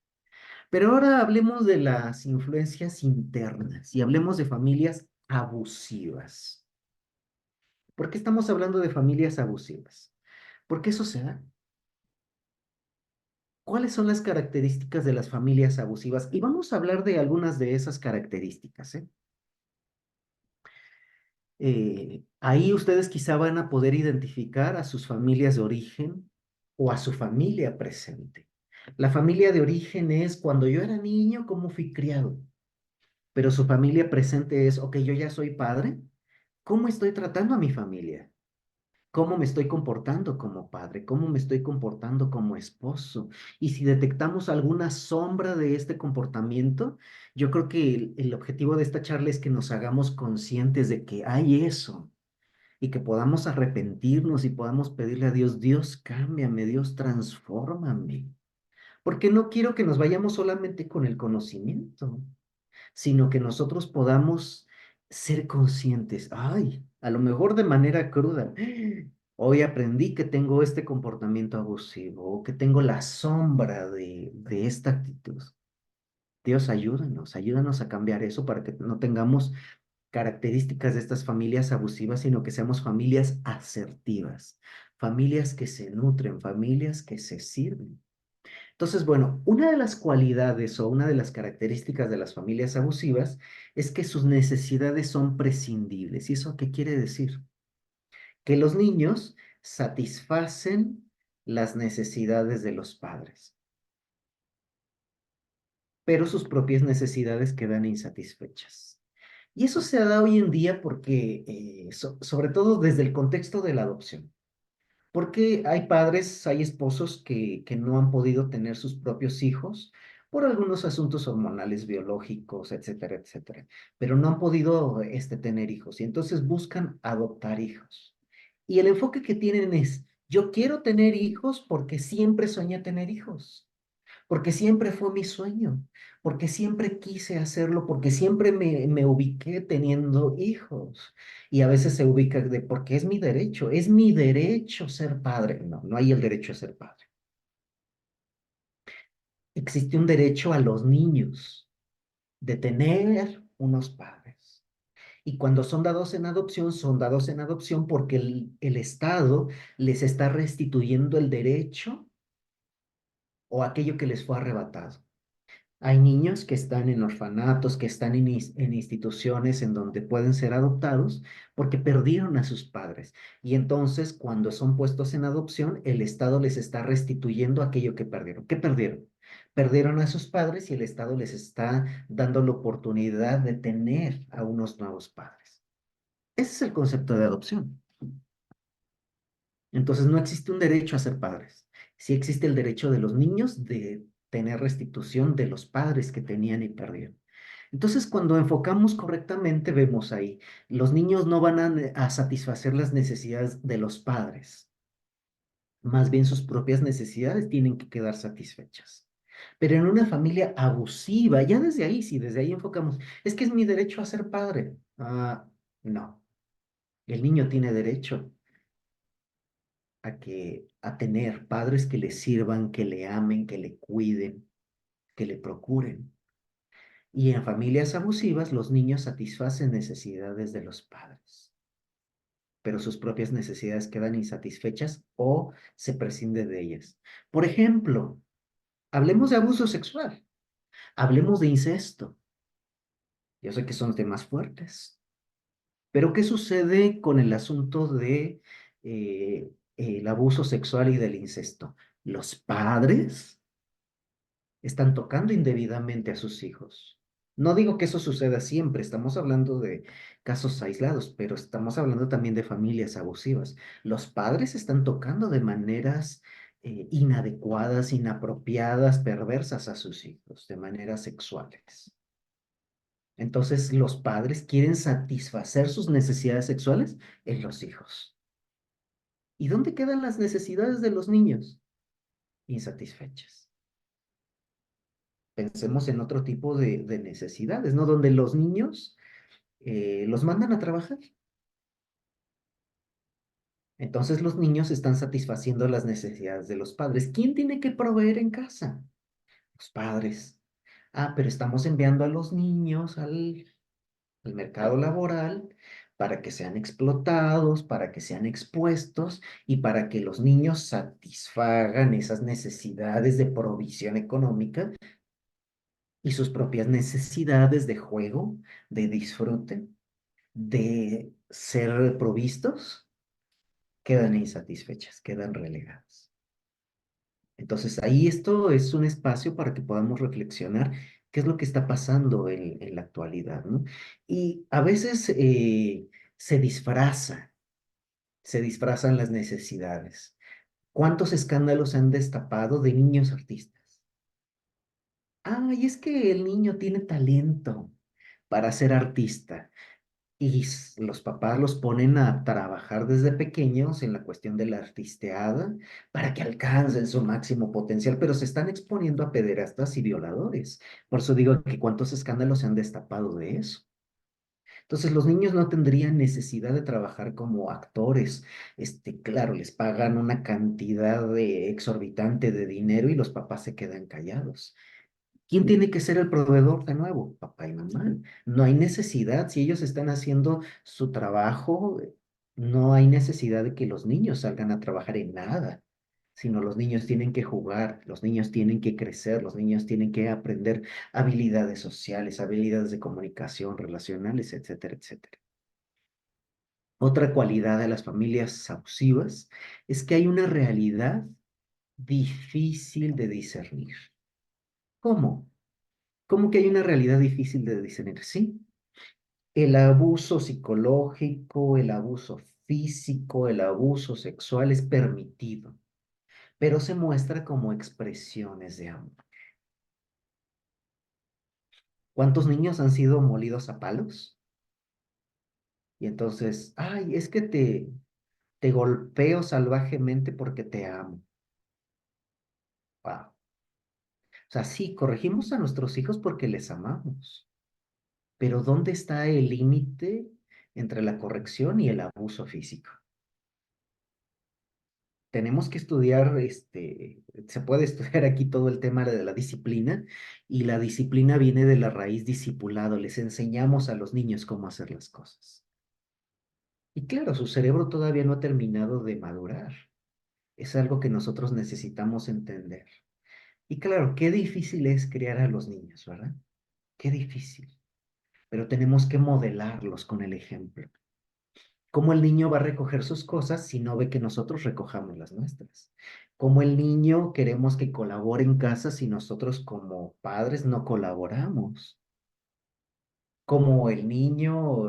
Pero ahora hablemos de las influencias internas y hablemos de familias abusivas. ¿Por qué estamos hablando de familias abusivas? ¿Por qué eso se da? ¿Cuáles son las características de las familias abusivas? Y vamos a hablar de algunas de esas características, ¿eh? Ahí ustedes quizá van a poder identificar a sus familias de origen o a su familia presente. La familia de origen es cuando yo era niño, cómo fui criado, pero su familia presente es, ok, yo ya soy padre, ¿cómo estoy tratando a mi familia? ¿Cómo me estoy comportando como padre? ¿Cómo me estoy comportando como esposo? Y si detectamos alguna sombra de este comportamiento, yo creo que el objetivo de esta charla es que nos hagamos conscientes de que hay eso y que podamos arrepentirnos y podamos pedirle a Dios, Dios, cámbiame, Dios, transfórmame. Porque no quiero que nos vayamos solamente con el conocimiento, sino que nosotros podamos ser conscientes. Ay, a lo mejor de manera cruda. Hoy aprendí que tengo este comportamiento abusivo o que tengo la sombra de esta actitud. Dios, ayúdanos, ayúdanos a cambiar eso para que no tengamos características de estas familias abusivas, sino que seamos familias asertivas, familias que se nutren, familias que se sirven. Entonces, bueno, una de las cualidades o una de las características de las familias abusivas es que sus necesidades son prescindibles. ¿Y eso qué quiere decir? Que los niños satisfacen las necesidades de los padres, pero sus propias necesidades quedan insatisfechas. Y eso se da hoy en día porque, sobre todo desde el contexto de la adopción. Porque hay padres, hay esposos que no han podido tener sus propios hijos por algunos asuntos hormonales, biológicos, etcétera, etcétera, pero no han podido tener hijos y entonces buscan adoptar hijos. Y el enfoque que tienen es, yo quiero tener hijos porque siempre soñé tener hijos, porque siempre fue mi sueño, porque siempre quise hacerlo, porque siempre me ubiqué teniendo hijos. Y a veces se ubica de porque es mi derecho ser padre. No, no hay el derecho a ser padre. Existe un derecho a los niños de tener unos padres. Y cuando son dados en adopción porque el Estado les está restituyendo el derecho o aquello que les fue arrebatado. Hay niños que están en orfanatos, que están en instituciones en donde pueden ser adoptados porque perdieron a sus padres. Y entonces, cuando son puestos en adopción, el Estado les está restituyendo aquello que perdieron. ¿Qué perdieron? Perdieron a sus padres y el Estado les está dando la oportunidad de tener a unos nuevos padres. Ese es el concepto de adopción. Entonces, no existe un derecho a ser padres. Sí existe el derecho de los niños de tener restitución de los padres que tenían y perdieron. Entonces, cuando enfocamos correctamente, vemos ahí, los niños no van a satisfacer las necesidades de los padres, más bien sus propias necesidades tienen que quedar satisfechas. Pero en una familia abusiva, ya desde ahí, si desde ahí enfocamos, es que es mi derecho a ser padre. Ah, no, el niño tiene derecho a tener padres que le sirvan, que le amen, que le cuiden, que le procuren. Y en familias abusivas, los niños satisfacen necesidades de los padres, pero sus propias necesidades quedan insatisfechas o se prescinde de ellas. Por ejemplo, hablemos de abuso sexual, hablemos de incesto. Yo sé que son temas fuertes, pero ¿qué sucede con el asunto de el abuso sexual y del incesto? Los padres están tocando indebidamente a sus hijos. No digo que eso suceda siempre, estamos hablando de casos aislados, pero estamos hablando también de familias abusivas. Los padres están tocando de maneras inadecuadas, inapropiadas, perversas a sus hijos, de maneras sexuales. Entonces, los padres quieren satisfacer sus necesidades sexuales en los hijos. ¿Y dónde quedan las necesidades de los niños? Insatisfechas. Pensemos en otro tipo de necesidades, ¿no? Donde los niños los mandan a trabajar. Entonces los niños están satisfaciendo las necesidades de los padres. ¿Quién tiene que proveer en casa? Los padres. Ah, pero estamos enviando a los niños al mercado laboral para que sean explotados, para que sean expuestos y para que los niños satisfagan esas necesidades de provisión económica y sus propias necesidades de juego, de disfrute, de ser provistos, quedan insatisfechas, quedan relegadas. Entonces, ahí esto es un espacio para que podamos reflexionar qué es lo que está pasando en la actualidad, ¿no? Y a veces se disfraza, se disfrazan las necesidades. ¿Cuántos escándalos se han destapado de niños artistas? Ay, es que el niño tiene talento para ser artista. Y los papás los ponen a trabajar desde pequeños en la cuestión de la artisteada para que alcancen su máximo potencial, pero se están exponiendo a pederastas y violadores. Por eso digo que cuántos escándalos se han destapado de eso. Entonces, los niños no tendrían necesidad de trabajar como actores. Claro, les pagan una cantidad exorbitante de dinero y los papás se quedan callados. ¿Quién tiene que ser el proveedor de nuevo? Papá y mamá. No hay necesidad, si ellos están haciendo su trabajo, no hay necesidad de que los niños salgan a trabajar en nada, sino los niños tienen que jugar, los niños tienen que crecer, los niños tienen que aprender habilidades sociales, habilidades de comunicación, relacionales, etcétera, etcétera. Otra cualidad de las familias abusivas es que hay una realidad difícil de discernir. ¿Cómo? ¿Cómo que hay una realidad difícil de discernir? Sí, el abuso psicológico, el abuso físico, el abuso sexual es permitido, pero se muestra como expresiones de amor. ¿Cuántos niños han sido molidos a palos? Y entonces, ay, es que te golpeo salvajemente porque te amo. Wow. O sea, sí, corregimos a nuestros hijos porque les amamos, pero ¿dónde está el límite entre la corrección y el abuso físico? Tenemos que estudiar, se puede estudiar aquí todo el tema de la disciplina y la disciplina viene de la raíz discipulado. Les enseñamos a los niños cómo hacer las cosas. Y claro, su cerebro todavía no ha terminado de madurar. Es algo que nosotros necesitamos entender. Y claro, qué difícil es criar a los niños, ¿verdad? Qué difícil. Pero tenemos que modelarlos con el ejemplo. ¿Cómo el niño va a recoger sus cosas si no ve que nosotros recojamos las nuestras? ¿Cómo el niño queremos que colabore en casa si nosotros como padres no colaboramos? ¿Cómo el niño,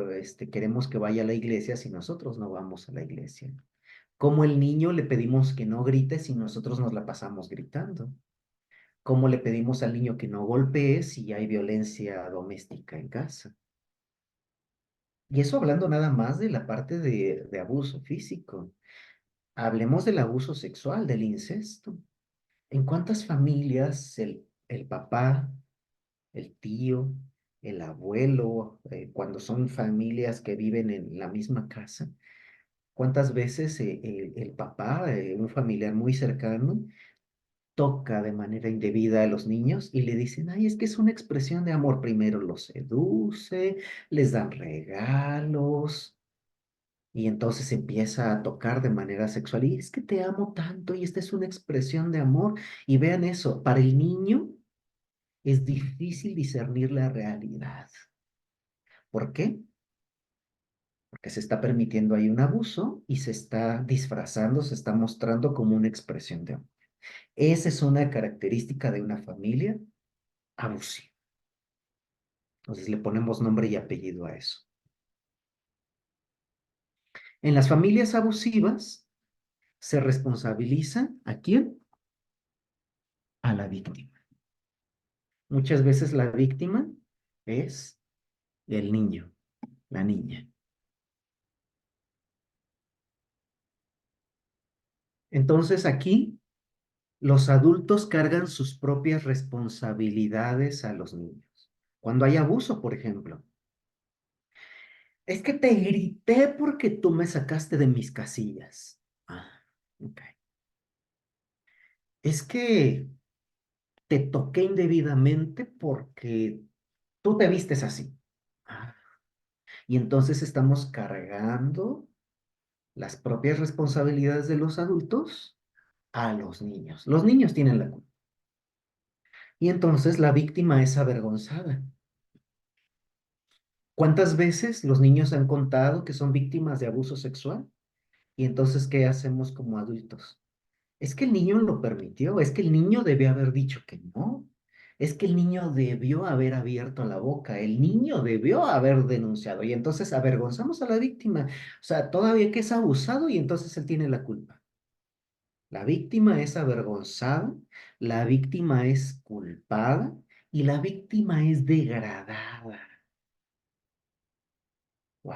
queremos que vaya a la iglesia si nosotros no vamos a la iglesia? ¿Cómo el niño le pedimos que no grite si nosotros nos la pasamos gritando? ¿Cómo le pedimos al niño que no golpee si hay violencia doméstica en casa? Y eso hablando nada más de la parte de abuso físico. Hablemos del abuso sexual, del incesto. ¿En cuántas familias el papá, el tío, el abuelo, cuando son familias que viven en la misma casa, cuántas veces el papá, un familiar muy cercano, toca de manera indebida a los niños y le dicen, ay, es que es una expresión de amor? Primero los seduce, les dan regalos, y entonces empieza a tocar de manera sexual. Y es que te amo tanto y esta es una expresión de amor. Y vean eso, para el niño es difícil discernir la realidad. ¿Por qué? Porque se está permitiendo ahí un abuso y se está disfrazando, se está mostrando como una expresión de amor. Esa es una característica de una familia abusiva. Entonces le ponemos nombre y apellido a eso. En las familias abusivas se responsabiliza ¿a quién? A la víctima. Muchas veces la víctima es el niño, la niña. Entonces aquí los adultos cargan sus propias responsabilidades a los niños. Cuando hay abuso, por ejemplo, es que te grité porque tú me sacaste de mis casillas. Ah, ok. Es que te toqué indebidamente porque tú te vistes así. Ah, y entonces estamos cargando las propias responsabilidades de los adultos a los niños. Los niños tienen la culpa. Y entonces la víctima es avergonzada. ¿Cuántas veces los niños han contado que son víctimas de abuso sexual? Y entonces, ¿qué hacemos como adultos? Es que el niño lo permitió, es que el niño debió haber dicho que no, es que el niño debió haber abierto la boca, el niño debió haber denunciado y entonces avergonzamos a la víctima. O sea, todavía que es abusado y entonces él tiene la culpa. La víctima es avergonzada, la víctima es culpada y la víctima es degradada. Wow.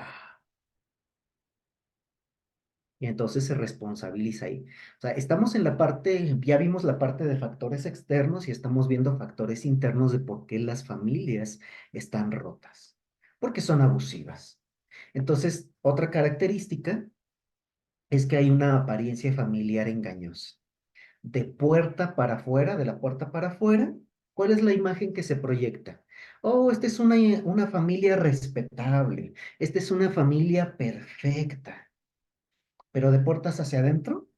Y entonces se responsabiliza ahí. O sea, estamos en la parte, ya vimos la parte de factores externos y estamos viendo factores internos de por qué las familias están rotas, porque son abusivas. Entonces, otra característica es que hay una apariencia familiar engañosa. De puerta para afuera, de la puerta para afuera, ¿cuál es la imagen que se proyecta? Oh, esta es una familia respetable, esta es una familia perfecta, pero de puertas hacia adentro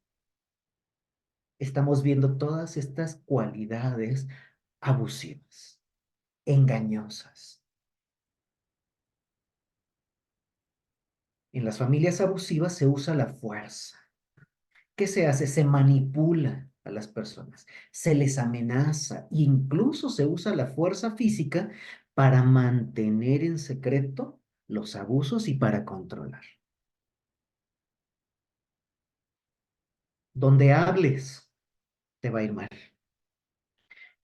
estamos viendo todas estas cualidades abusivas, engañosas. En las familias abusivas se usa la fuerza. ¿Qué se hace? Se manipula a las personas, se les amenaza, incluso se usa la fuerza física para mantener en secreto los abusos y para controlar. Donde hables, te va a ir mal.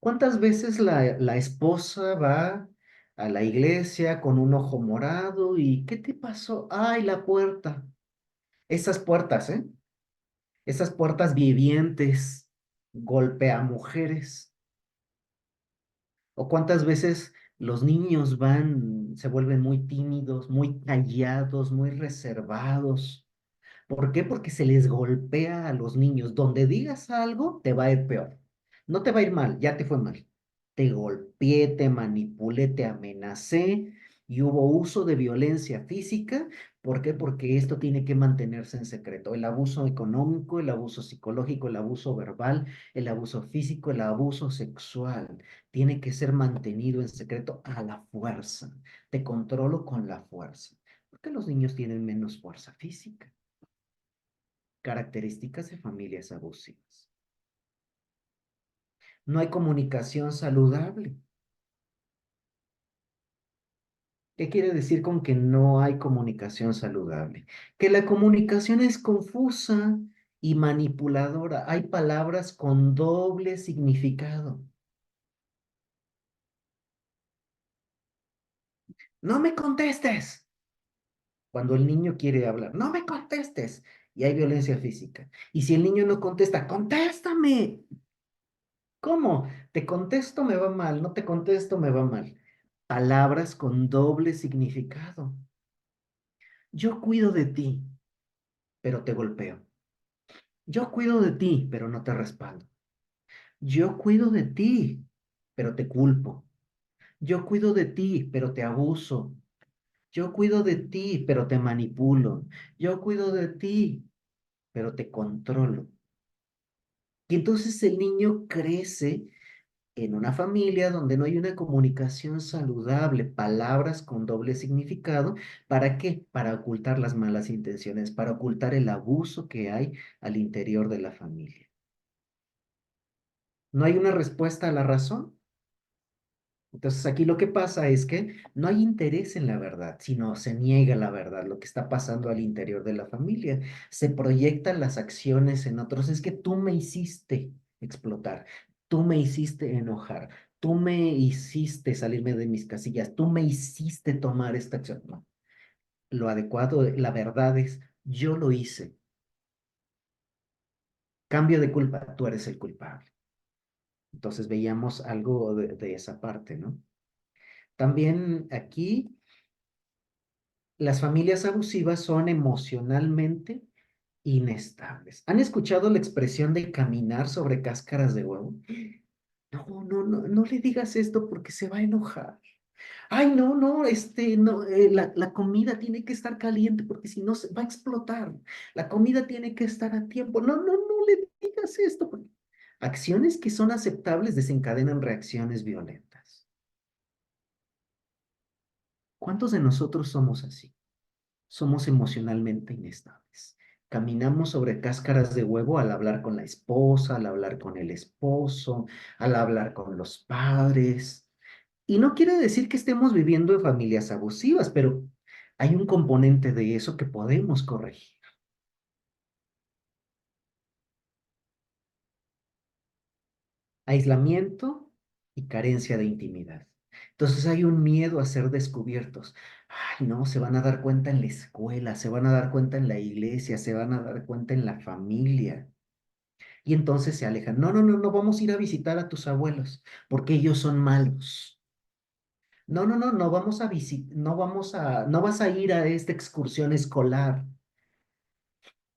¿Cuántas veces la esposa va a la iglesia con un ojo morado y ¿qué te pasó? Ay, la puerta. Esas puertas, ¿eh? Esas puertas vivientes golpea mujeres. ¿O cuántas veces los niños se vuelven muy tímidos, muy callados, muy reservados? ¿Por qué? Porque se les golpea a los niños. Donde digas algo, te va a ir peor. No te va a ir mal, ya te fue mal. Te golpeé, te manipulé, te amenacé y hubo uso de violencia física. ¿Por qué? Porque esto tiene que mantenerse en secreto. El abuso económico, el abuso psicológico, el abuso verbal, el abuso físico, el abuso sexual. Tiene que ser mantenido en secreto a la fuerza. Te controlo con la fuerza. Porque los niños tienen menos fuerza física. Características de familias abusivas. No hay comunicación saludable. ¿Qué quiere decir con que no hay comunicación saludable? Que la comunicación es confusa y manipuladora. Hay palabras con doble significado. No me contestes. Cuando el niño quiere hablar, no me contestes. Y hay violencia física. Y si el niño no contesta, contéstame. ¿Cómo? Te contesto, me va mal, no te contesto, me va mal. Palabras con doble significado. Yo cuido de ti, pero te golpeo. Yo cuido de ti, pero no te respaldo. Yo cuido de ti, pero te culpo. Yo cuido de ti, pero te abuso. Yo cuido de ti, pero te manipulo. Yo cuido de ti, pero te controlo. Y entonces el niño crece en una familia donde no hay una comunicación saludable, palabras con doble significado. ¿Para qué? Para ocultar las malas intenciones, para ocultar el abuso que hay al interior de la familia. No hay una respuesta a la razón. Entonces aquí lo que pasa es que no hay interés en la verdad, sino se niega la verdad, lo que está pasando al interior de la familia. Se proyectan las acciones en otros. Es que tú me hiciste explotar, tú me hiciste enojar, tú me hiciste salirme de mis casillas, tú me hiciste tomar esta acción. No, lo adecuado, la verdad es, yo lo hice. Cambio de culpa, tú eres el culpable. Entonces veíamos algo de esa parte, ¿no? También aquí las familias abusivas son emocionalmente inestables. ¿Han escuchado la expresión de caminar sobre cáscaras de huevo? No, no, no, no le digas esto porque se va a enojar. Ay, no, no, no, la comida tiene que estar caliente porque si no se va a explotar. La comida tiene que estar a tiempo. No, no, no le digas esto porque acciones que son aceptables desencadenan reacciones violentas. ¿Cuántos de nosotros somos así? Somos emocionalmente inestables. Caminamos sobre cáscaras de huevo al hablar con la esposa, al hablar con el esposo, al hablar con los padres. Y no quiere decir que estemos viviendo en familias abusivas, pero hay un componente de eso que podemos corregir. Aislamiento y carencia de intimidad. Entonces hay un miedo a ser descubiertos. Ay, no, se van a dar cuenta en la escuela, se van a dar cuenta en la iglesia, se van a dar cuenta en la familia. Y entonces se alejan. No, no, no, no vamos a ir a visitar a tus abuelos porque ellos son malos. No, no, no, no vamos a visitar, no vas a ir a esta excursión escolar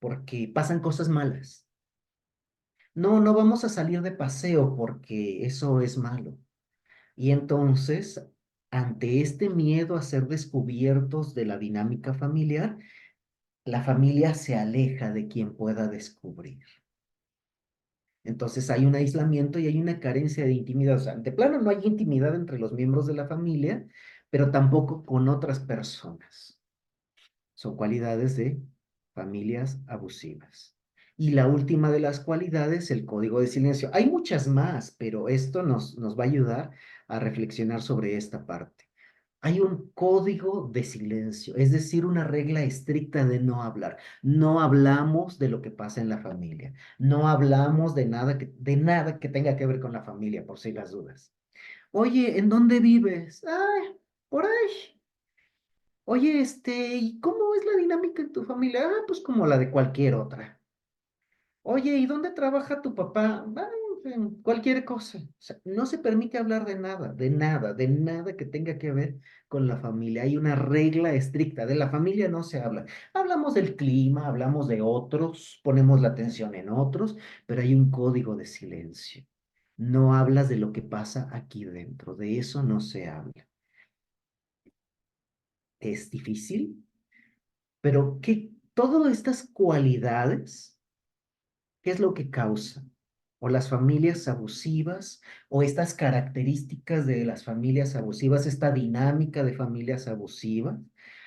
porque pasan cosas malas. No, no vamos a salir de paseo porque eso es malo. Y entonces, ante este miedo a ser descubiertos de la dinámica familiar, la familia se aleja de quien pueda descubrir. Entonces hay un aislamiento y hay una carencia de intimidad. O sea, de plano no hay intimidad entre los miembros de la familia, pero tampoco con otras personas. Son cualidades de familias abusivas. Y la última de las cualidades, el código de silencio. Hay muchas más, pero esto nos va a ayudar a reflexionar sobre esta parte. Hay un código de silencio, es decir, una regla estricta de no hablar. No hablamos de lo que pasa en la familia. No hablamos de nada que tenga que ver con la familia, por si las dudas. Oye, ¿en dónde vives? Ay, por ahí. Oye, ¿y cómo es la dinámica en tu familia? Ah, pues como la de cualquier otra. Oye, ¿y dónde trabaja tu papá? Ah, en cualquier cosa. O sea, no se permite hablar de nada, de nada, de nada que tenga que ver con la familia. Hay una regla estricta. De la familia no se habla. Hablamos del clima, hablamos de otros, ponemos la atención en otros, pero hay un código de silencio. No hablas de lo que pasa aquí dentro. De eso no se habla. Es difícil, pero que todas estas cualidades, ¿qué es lo que causa? O las familias abusivas, o estas características de las familias abusivas, esta dinámica de familias abusivas.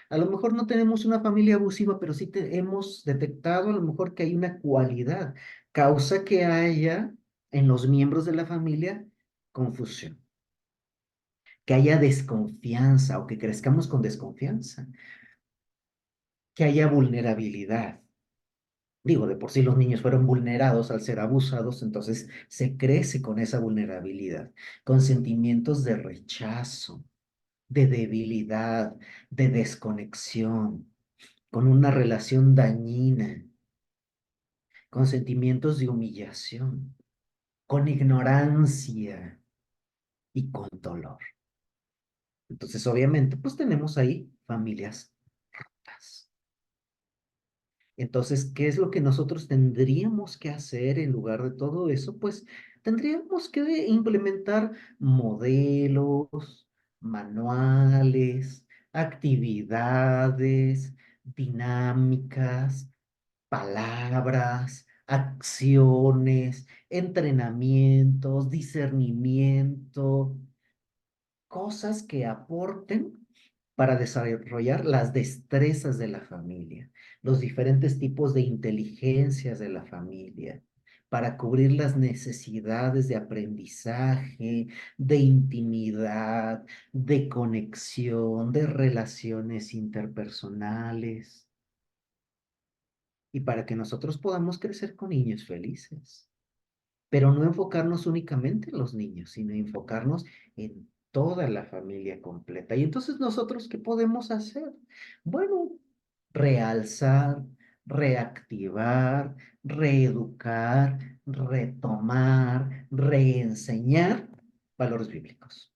A lo mejor no tenemos una familia abusiva, pero sí hemos detectado a lo mejor que hay una cualidad. Causa que haya en los miembros de la familia confusión, que haya desconfianza o que crezcamos con desconfianza, que haya vulnerabilidad. Digo, de por sí los niños fueron vulnerados al ser abusados, entonces se crece con esa vulnerabilidad, con sentimientos de rechazo, de debilidad, de desconexión, con una relación dañina, con sentimientos de humillación, con ignorancia y con dolor. Entonces, obviamente, pues tenemos ahí familias rotas. Entonces, ¿qué es lo que nosotros tendríamos que hacer en lugar de todo eso? Pues tendríamos que implementar modelos, manuales, actividades, dinámicas, palabras, acciones, entrenamientos, discernimiento, cosas que aporten para desarrollar las destrezas de la familia, los diferentes tipos de inteligencias de la familia, para cubrir las necesidades de aprendizaje, de intimidad, de conexión, de relaciones interpersonales, y para que nosotros podamos crecer con niños felices, pero no enfocarnos únicamente en los niños, sino enfocarnos en toda la familia completa. Y entonces nosotros, ¿qué podemos hacer? Bueno, realzar, reactivar, reeducar, retomar, reenseñar valores bíblicos.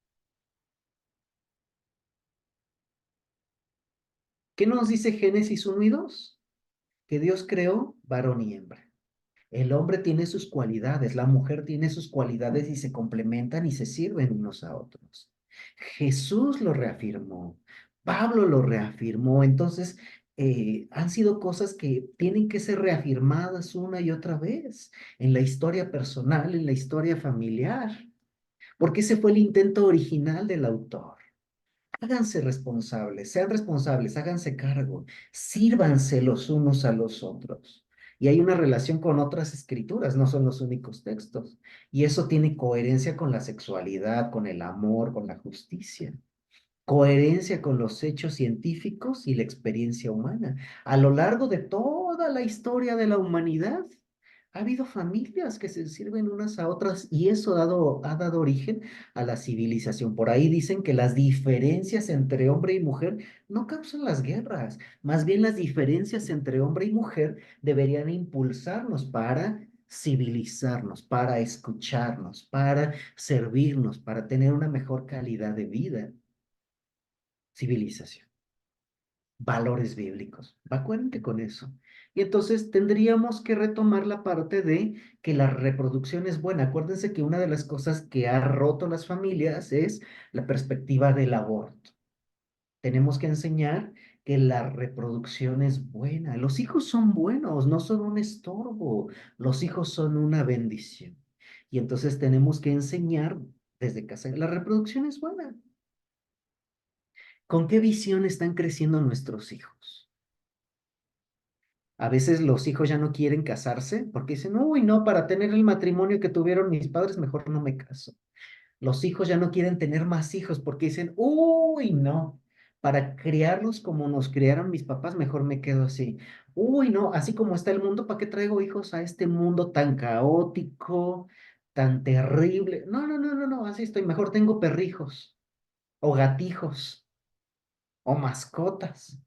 ¿Qué nos dice Génesis 1 y 2? Que Dios creó varón y hembra. El hombre tiene sus cualidades, la mujer tiene sus cualidades y se complementan y se sirven unos a otros. Jesús lo reafirmó, Pablo lo reafirmó, entonces han sido cosas que tienen que ser reafirmadas una y otra vez en la historia personal, en la historia familiar, porque ese fue el intento original del autor. Háganse responsables, háganse cargo, sírvanse los unos a los otros. Y hay una relación con otras escrituras, no son los únicos textos. Y eso tiene coherencia con la sexualidad, con el amor, con la justicia. Coherencia con los hechos científicos y la experiencia humana. A lo largo de toda la historia de la humanidad, ha habido familias que se sirven unas a otras y eso ha dado origen a la civilización. Por ahí dicen que las diferencias entre hombre y mujer no causan las guerras, más bien las diferencias entre hombre y mujer deberían impulsarnos para civilizarnos, para escucharnos, para servirnos, para tener una mejor calidad de vida. Civilización, valores bíblicos. Va coherente con eso. Y entonces tendríamos que retomar la parte de que la reproducción es buena. Acuérdense que una de las cosas que ha roto las familias es la perspectiva del aborto. Tenemos que enseñar que la reproducción es buena. Los hijos son buenos, no son un estorbo. Los hijos son una bendición. Y entonces tenemos que enseñar desde casa, la reproducción es buena. ¿Con qué visión están creciendo nuestros hijos? A veces los hijos ya no quieren casarse porque dicen, uy, no, para tener el matrimonio que tuvieron mis padres, mejor no me caso. Los hijos ya no quieren tener más hijos porque dicen, uy, no, para criarlos como nos criaron mis papás, mejor me quedo así. Uy, no, así como está el mundo, ¿para qué traigo hijos a este mundo tan caótico, tan terrible? No, no, no, no, no, así estoy, mejor tengo perrijos o gatijos. o mascotas.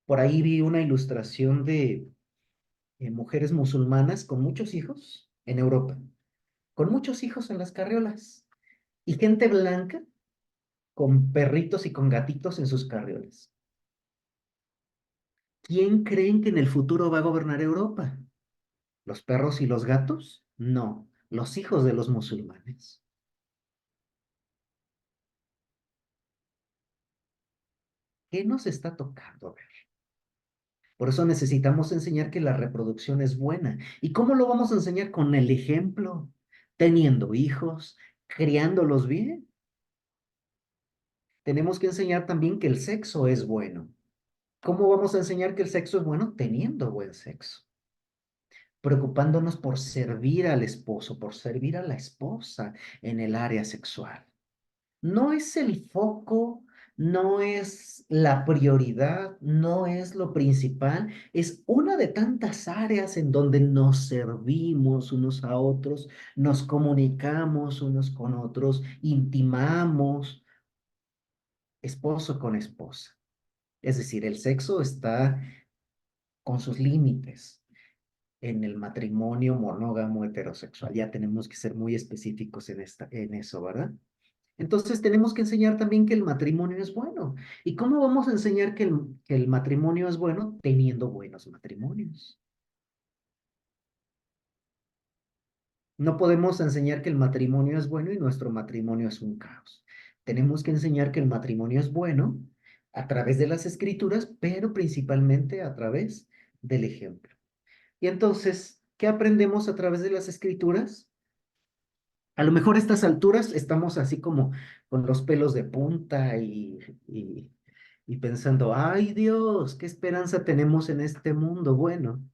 Por ahí vi una ilustración de mujeres musulmanas con muchos hijos en Europa, con muchos hijos en las carriolas y gente blanca con perritos y con gatitos en sus carriolas. ¿Quién creen que en el futuro va a gobernar Europa? ¿Los perros y los gatos? No, los hijos de los musulmanes. ¿Qué nos está tocando ver? Por eso necesitamos enseñar que la reproducción es buena. ¿Y cómo lo vamos a enseñar? Con el ejemplo, teniendo hijos, criándolos bien. Tenemos que enseñar también que el sexo es bueno. ¿Cómo vamos a enseñar que el sexo es bueno? Teniendo buen sexo, preocupándonos por servir al esposo, por servir a la esposa en el área sexual. No es el foco, no es la prioridad, no es lo principal, es una de tantas áreas en donde nos servimos unos a otros, nos comunicamos unos con otros, intimamos esposo con esposa. Es decir, el sexo está con sus límites en el matrimonio monógamo heterosexual. Ya tenemos que ser muy específicos en eso, ¿verdad? Entonces tenemos que enseñar también que el matrimonio es bueno. ¿Y cómo vamos a enseñar que el matrimonio es bueno? Teniendo buenos matrimonios. No podemos enseñar que el matrimonio es bueno y nuestro matrimonio es un caos. Tenemos que enseñar que el matrimonio es bueno a través de las escrituras, pero principalmente a través del ejemplo. Y entonces, ¿qué aprendemos a través de las escrituras? A lo mejor a estas alturas estamos así como con los pelos de punta y pensando, ay Dios, ¿qué esperanza tenemos en este mundo? Bueno,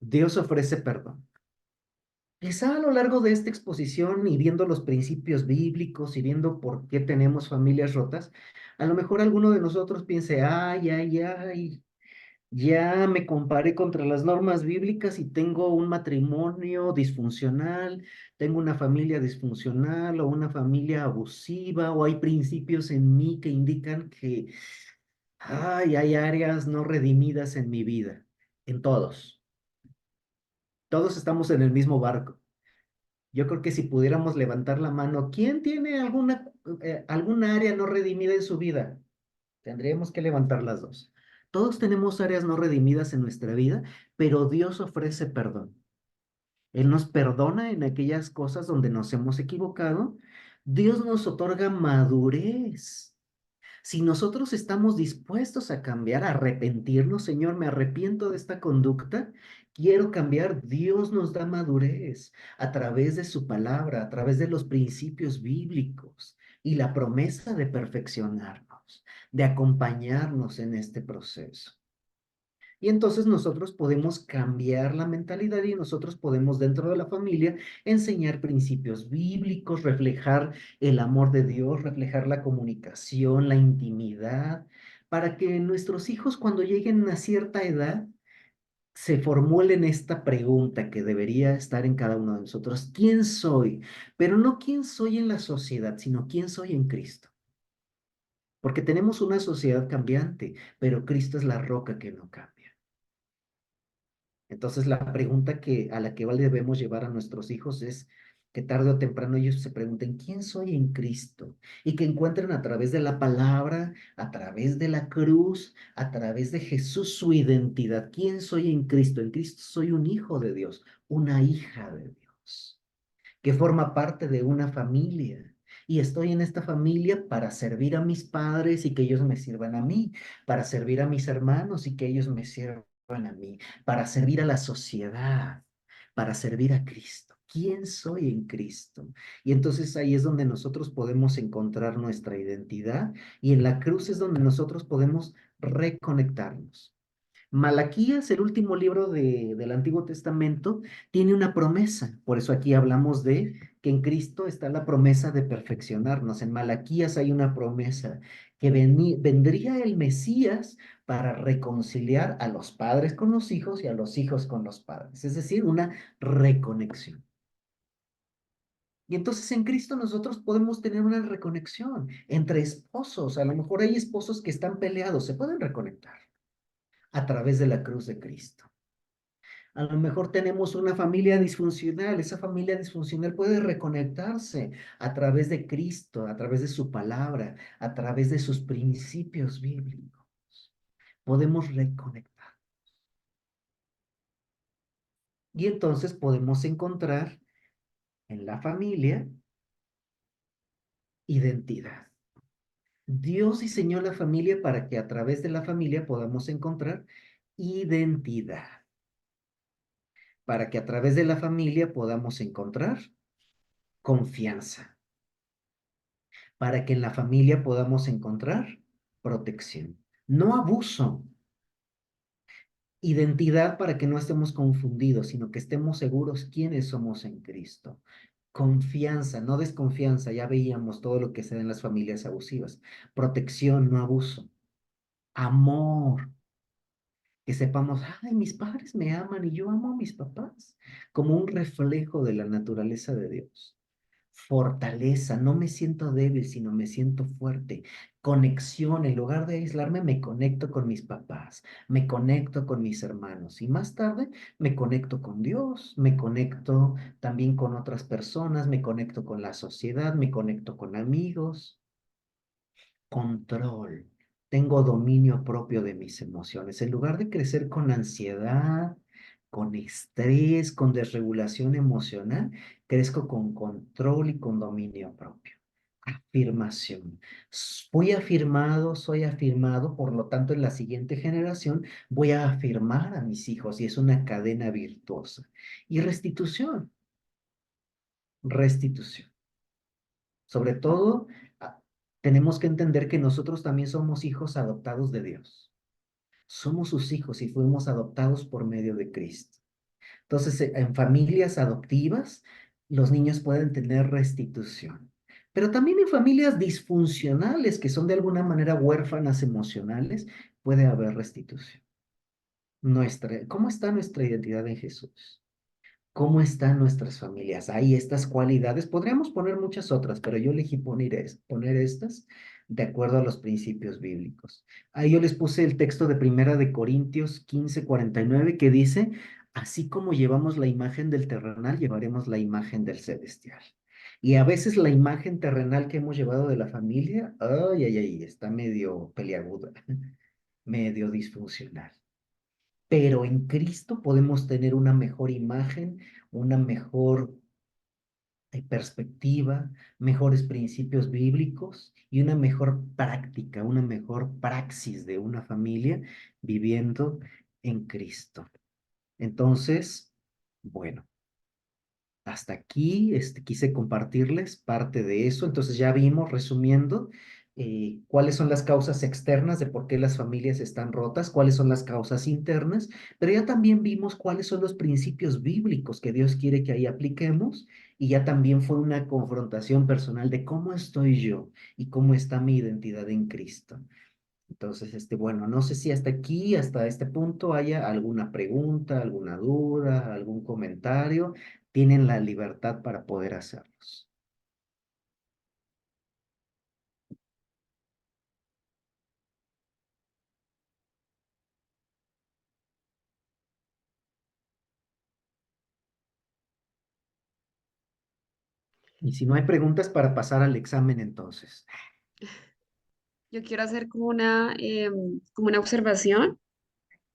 Dios ofrece perdón. Quizá a lo largo de esta exposición y viendo los principios bíblicos y viendo por qué tenemos familias rotas, a lo mejor alguno de nosotros piense, ay, ay, ay, ya me comparé contra las normas bíblicas y tengo un matrimonio disfuncional, tengo una familia disfuncional o una familia abusiva o hay principios en mí que indican que ay, hay áreas no redimidas en mi vida, en todos. Todos estamos en el mismo barco. Yo creo que si pudiéramos levantar la mano, ¿quién tiene alguna área no redimida en su vida? Tendríamos que levantar las dos. Todos tenemos áreas no redimidas en nuestra vida, pero Dios ofrece perdón. Él nos perdona en aquellas cosas donde nos hemos equivocado. Dios nos otorga madurez. Si nosotros estamos dispuestos a cambiar, a arrepentirnos, Señor, me arrepiento de esta conducta, quiero cambiar, Dios nos da madurez a través de su palabra, a través de los principios bíblicos y la promesa de perfeccionarnos, de acompañarnos en este proceso. Y entonces nosotros podemos cambiar la mentalidad y nosotros podemos dentro de la familia enseñar principios bíblicos, reflejar el amor de Dios, reflejar la comunicación, la intimidad, para que nuestros hijos cuando lleguen a cierta edad se formulen esta pregunta que debería estar en cada uno de nosotros. ¿Quién soy? Pero no quién soy en la sociedad, sino quién soy en Cristo. Porque tenemos una sociedad cambiante, pero Cristo es la roca que no cambia. Entonces, la pregunta a la que debemos llevar a nuestros hijos es que tarde o temprano ellos se pregunten, ¿quién soy en Cristo? Y que encuentren a través de la palabra, a través de la cruz, a través de Jesús su identidad. ¿Quién soy en Cristo? En Cristo soy un hijo de Dios, una hija de Dios, que forma parte de una familia. Y estoy en esta familia para servir a mis padres y que ellos me sirvan a mí, para servir a mis hermanos y que ellos me sirvan a mí, para servir a la sociedad, para servir a Cristo. ¿Quién soy en Cristo? Y entonces ahí es donde nosotros podemos encontrar nuestra identidad y en la cruz es donde nosotros podemos reconectarnos. Malaquías, el último libro del Antiguo Testamento, tiene una promesa. Por eso aquí hablamos de que en Cristo está la promesa de perfeccionarnos. En Malaquías hay una promesa que vendría el Mesías para reconciliar a los padres con los hijos y a los hijos con los padres. Es decir, una reconexión. Y entonces en Cristo nosotros podemos tener una reconexión entre esposos. A lo mejor hay esposos que están peleados, se pueden reconectar a través de la cruz de Cristo. A lo mejor tenemos una familia disfuncional, esa familia disfuncional puede reconectarse a través de Cristo, a través de su palabra, a través de sus principios bíblicos. Podemos reconectar. Y entonces podemos encontrar en la familia identidad. Dios diseñó la familia para que a través de la familia podamos encontrar identidad, para que a través de la familia podamos encontrar confianza, para que en la familia podamos encontrar protección, no abuso, identidad para que no estemos confundidos, sino que estemos seguros quiénes somos en Cristo. Confianza, no desconfianza, ya veíamos todo lo que se da en las familias abusivas. Protección, no abuso. Amor, que sepamos, ay, mis padres me aman y yo amo a mis papás, como un reflejo de la naturaleza de Dios. Fortaleza, no me siento débil, sino me siento fuerte. Conexión, en lugar de aislarme, me conecto con mis papás, me conecto con mis hermanos y más tarde me conecto con Dios, me conecto también con otras personas, me conecto con la sociedad, me conecto con amigos. Control. Tengo dominio propio de mis emociones. En lugar de crecer con ansiedad, con estrés, con desregulación emocional, crezco con control y con dominio propio. Afirmación. Fui afirmado, soy afirmado, por lo tanto, en la siguiente generación voy a afirmar a mis hijos y es una cadena virtuosa. Y restitución, restitución. Sobre todo, ah, tenemos que entender que nosotros también somos hijos adoptados de Dios. Somos sus hijos y fuimos adoptados por medio de Cristo. Entonces, en familias adoptivas, los niños pueden tener restitución. Pero también en familias disfuncionales, que son de alguna manera huérfanas emocionales, puede haber restitución. ¿Cómo está nuestra identidad en Jesús? ¿Cómo están nuestras familias? Hay estas cualidades. Podríamos poner muchas otras, pero yo elegí poner estas de acuerdo a los principios bíblicos. Ahí yo les puse el texto de Primera de Corintios 15:49 que dice, así como llevamos la imagen del terrenal, llevaremos la imagen del celestial. Y a veces la imagen terrenal que hemos llevado de la familia, ay, ay, ay, está medio peliaguda, medio disfuncional, pero en Cristo podemos tener una mejor imagen, una mejor perspectiva, mejores principios bíblicos y una mejor práctica, una mejor praxis de una familia viviendo en Cristo. Entonces, bueno. Hasta aquí, quise compartirles parte de eso. Entonces ya vimos, resumiendo, cuáles son las causas externas de por qué las familias están rotas, cuáles son las causas internas, pero ya también vimos cuáles son los principios bíblicos que Dios quiere que ahí apliquemos y ya también fue una confrontación personal de cómo estoy yo y cómo está mi identidad en Cristo. Entonces, bueno, no sé si hasta aquí, hasta este punto, haya alguna pregunta, alguna duda, algún comentario. Tienen la libertad para poder hacerlos. Y si no hay preguntas, para pasar al examen entonces. Yo quiero hacer como una observación,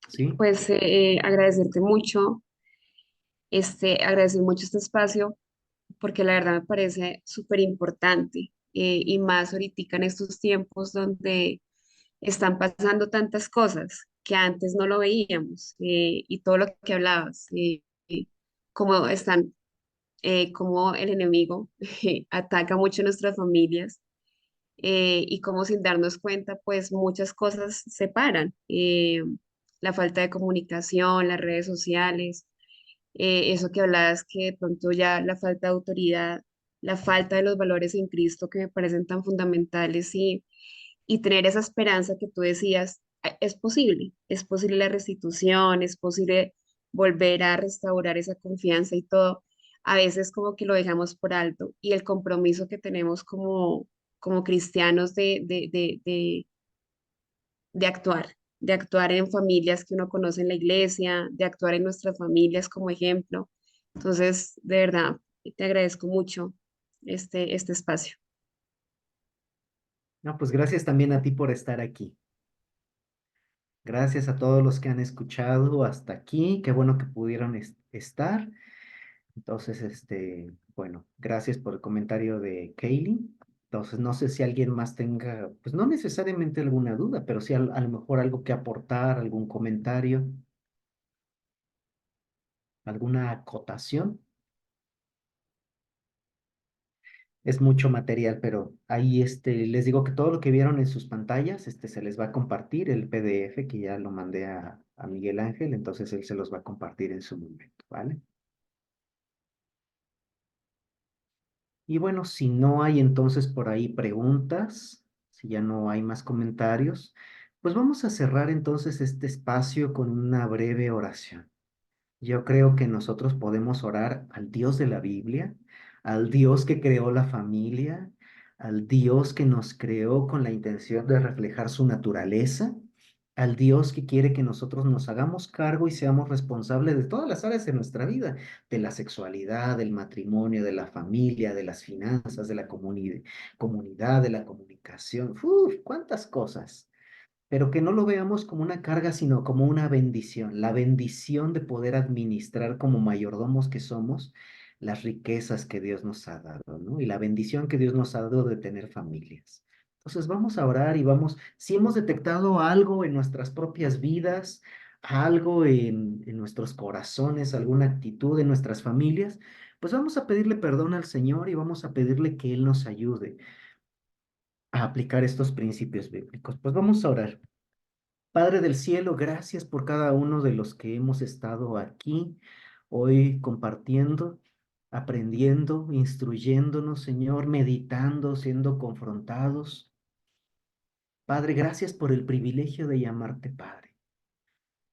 ¿Sí? pues agradecer mucho este espacio, porque la verdad me parece súper importante, y más ahorita en estos tiempos donde están pasando tantas cosas que antes no lo veíamos, y todo lo que hablabas, cómo cómo el enemigo ataca mucho nuestras familias, y cómo sin darnos cuenta, pues muchas cosas se paran. La falta de comunicación, las redes sociales, eso que hablabas que de pronto ya la falta de autoridad, la falta de los valores en Cristo que me parecen tan fundamentales, y tener esa esperanza que tú decías, es posible la restitución, es posible volver a restaurar esa confianza y todo. a veces como que lo dejamos por alto y el compromiso que tenemos como cristianos de actuar en familias que uno conoce en la iglesia, de actuar en nuestras familias como ejemplo. Entonces, de verdad, te agradezco mucho este espacio. No, pues gracias también a ti por estar aquí. Gracias a todos los que han escuchado hasta aquí. Qué bueno que pudieron estar. Entonces, bueno, gracias por el comentario de Kaylee. Entonces, no sé si alguien más tenga, pues no necesariamente alguna duda, pero sí a lo mejor algo que aportar, algún comentario, alguna acotación. Es mucho material, pero ahí les digo que todo lo que vieron en sus pantallas, se les va a compartir el PDF que ya lo mandé a Miguel Ángel, entonces él se los va a compartir en su momento, ¿vale? Y bueno, si no hay entonces por ahí preguntas, si ya no hay más comentarios, pues vamos a cerrar entonces este espacio con una breve oración. Yo creo que nosotros podemos orar al Dios de la Biblia, al Dios que creó la familia, al Dios que nos creó con la intención de reflejar su naturaleza, al Dios que quiere que nosotros nos hagamos cargo y seamos responsables de todas las áreas de nuestra vida, de la sexualidad, del matrimonio, de la familia, de las finanzas, de la comunidad, de la comunicación. ¡Uf! ¿Cuántas cosas? Pero que no lo veamos como una carga, sino como una bendición, la bendición de poder administrar como mayordomos que somos las riquezas que Dios nos ha dado, ¿no? Y la bendición que Dios nos ha dado de tener familias. Entonces vamos a orar y vamos, si hemos detectado algo en nuestras propias vidas, algo en nuestros corazones, alguna actitud en nuestras familias, pues vamos a pedirle perdón al Señor y vamos a pedirle que Él nos ayude a aplicar estos principios bíblicos. Pues vamos a orar. Padre del cielo, gracias por cada uno de los que hemos estado aquí hoy compartiendo, aprendiendo, instruyéndonos, Señor, meditando, siendo confrontados. Padre, gracias por el privilegio de llamarte Padre.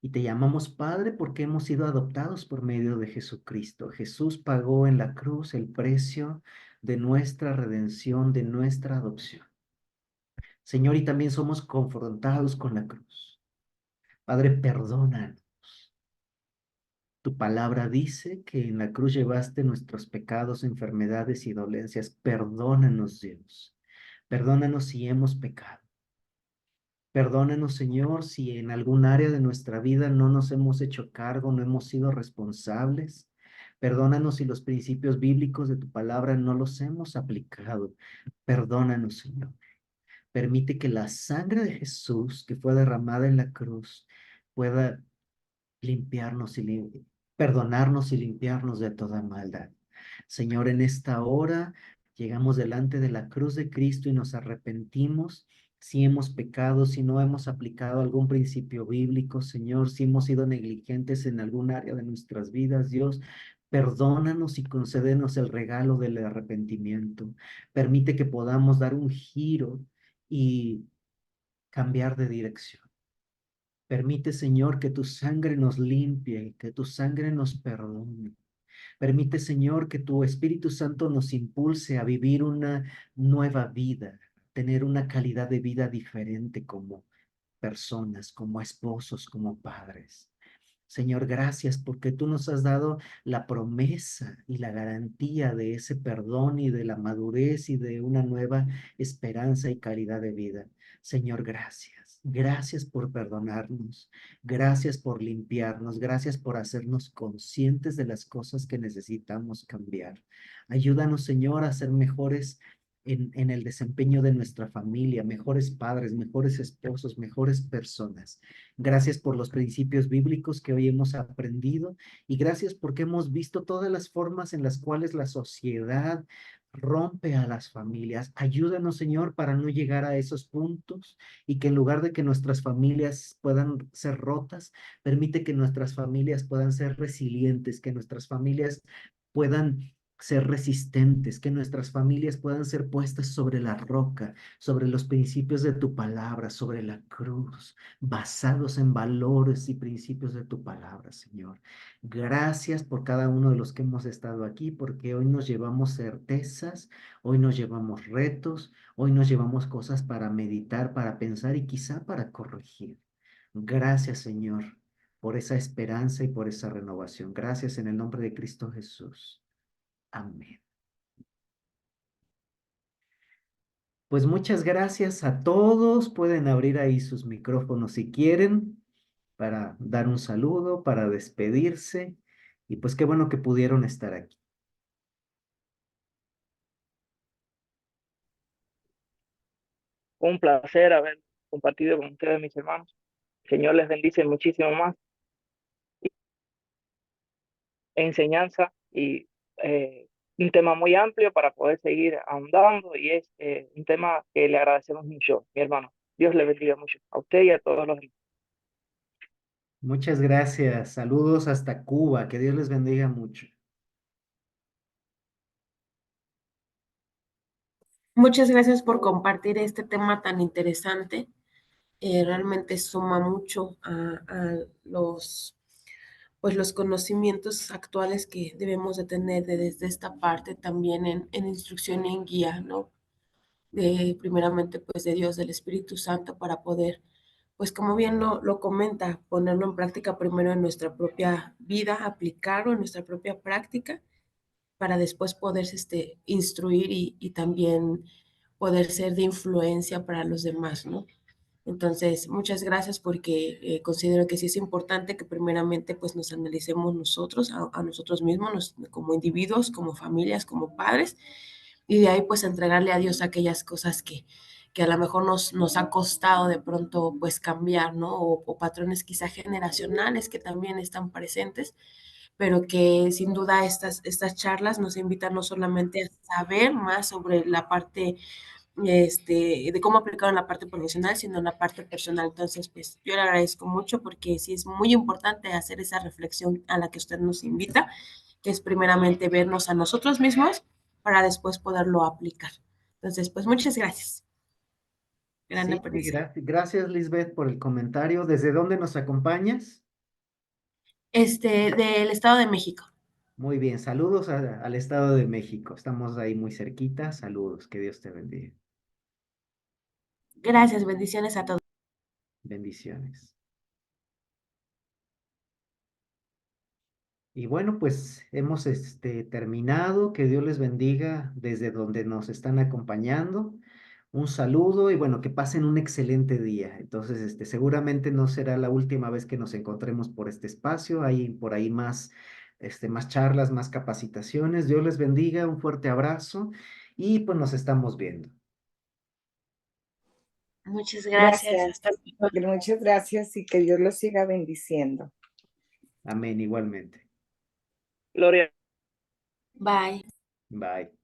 Y te llamamos Padre porque hemos sido adoptados por medio de Jesucristo. Jesús pagó en la cruz el precio de nuestra redención, de nuestra adopción. Señor, y también somos confrontados con la cruz. Padre, perdona. Tu palabra dice que en la cruz llevaste nuestros pecados, enfermedades y dolencias. Perdónanos, Dios. Perdónanos si hemos pecado. Perdónanos, Señor, si en algún área de nuestra vida no nos hemos hecho cargo, no hemos sido responsables. Perdónanos si los principios bíblicos de tu palabra no los hemos aplicado. Perdónanos, Señor. Permite que la sangre de Jesús que fue derramada en la cruz pueda limpiarnos perdonarnos y limpiarnos de toda maldad. Señor, en esta hora llegamos delante de la cruz de Cristo y nos arrepentimos si hemos pecado, si no hemos aplicado algún principio bíblico, Señor, si hemos sido negligentes en algún área de nuestras vidas, Dios. Perdónanos y concédenos el regalo del arrepentimiento. Permite que podamos dar un giro y cambiar de dirección. Permite, Señor, que tu sangre nos limpie, que tu sangre nos perdone. Permite, Señor, que tu Espíritu Santo nos impulse a vivir una nueva vida, tener una calidad de vida diferente como personas, como esposos, como padres. Señor, gracias porque tú nos has dado la promesa y la garantía de ese perdón y de la madurez y de una nueva esperanza y calidad de vida. Señor, gracias. Gracias por perdonarnos. Gracias por limpiarnos. Gracias por hacernos conscientes de las cosas que necesitamos cambiar. Ayúdanos, Señor, a ser mejores en el desempeño de nuestra familia, mejores padres, mejores esposos, mejores personas. Gracias por los principios bíblicos que hoy hemos aprendido y gracias porque hemos visto todas las formas en las cuales la sociedad rompe a las familias. Ayúdanos, Señor, para no llegar a esos puntos y que en lugar de que nuestras familias puedan ser rotas, permite que nuestras familias puedan ser resilientes, que nuestras familias puedan ser resistentes, que nuestras familias puedan ser puestas sobre la roca, sobre los principios de tu palabra, sobre la cruz, basados en valores y principios de tu palabra, Señor. Gracias por cada uno de los que hemos estado aquí, porque hoy nos llevamos certezas, hoy nos llevamos retos, hoy nos llevamos cosas para meditar, para pensar y quizá para corregir. Gracias, Señor, por esa esperanza y por esa renovación. Gracias en el nombre de Cristo Jesús. Amén. Pues muchas gracias a todos. Pueden abrir ahí sus micrófonos si quieren para dar un saludo, para despedirse. Y pues qué bueno que pudieron estar aquí. Un placer haber compartido con ustedes, mis hermanos. El Señor les bendice muchísimo más. Enseñanza y un tema muy amplio para poder seguir ahondando y es un tema que le agradecemos mucho, mi hermano. Dios le bendiga mucho a usted y a todos los demás. Muchas gracias. Saludos hasta Cuba. Que Dios les bendiga mucho. Muchas gracias por compartir este tema tan interesante. Realmente suma mucho a los, pues los conocimientos actuales que debemos de tener desde esta parte también en instrucción y en guía, ¿no? Primeramente, pues de Dios, del Espíritu Santo, para poder, pues como bien lo comenta, ponerlo en práctica primero en nuestra propia vida, aplicarlo en nuestra propia práctica para después poder instruir y también poder ser de influencia para los demás, ¿no? Entonces, muchas gracias porque considero que sí es importante que primeramente pues nos analicemos nosotros, a nosotros mismos, como individuos, como familias, como padres, y de ahí pues entregarle a Dios aquellas cosas que a lo mejor nos ha costado de pronto pues cambiar, ¿no? O patrones quizá generacionales que también están presentes, pero que sin duda estas charlas nos invitan no solamente a saber más sobre la parte de cómo aplicarlo en la parte profesional, sino en la parte personal. Entonces, pues yo le agradezco mucho porque sí es muy importante hacer esa reflexión a la que usted nos invita, que es primeramente vernos a nosotros mismos para después poderlo aplicar. Entonces, pues muchas gracias. Gran Sí, aprendizaje. gracias, Lisbeth, por el comentario. ¿Desde dónde nos acompañas? Del Estado de México. Muy bien, saludos al Estado de México. Estamos ahí muy cerquita. Saludos, que Dios te bendiga. Gracias, bendiciones a todos. Bendiciones. Y bueno, pues hemos terminado. Que Dios les bendiga desde donde nos están acompañando. Un saludo y bueno, que pasen un excelente día. Entonces, seguramente no será la última vez que nos encontremos por este espacio. Hay por ahí más, más charlas, más capacitaciones. Dios les bendiga, un fuerte abrazo y pues nos estamos viendo. Muchas gracias. Hasta luego. Muchas gracias y que Dios los siga bendiciendo. Amén, igualmente. Gloria. Bye. Bye.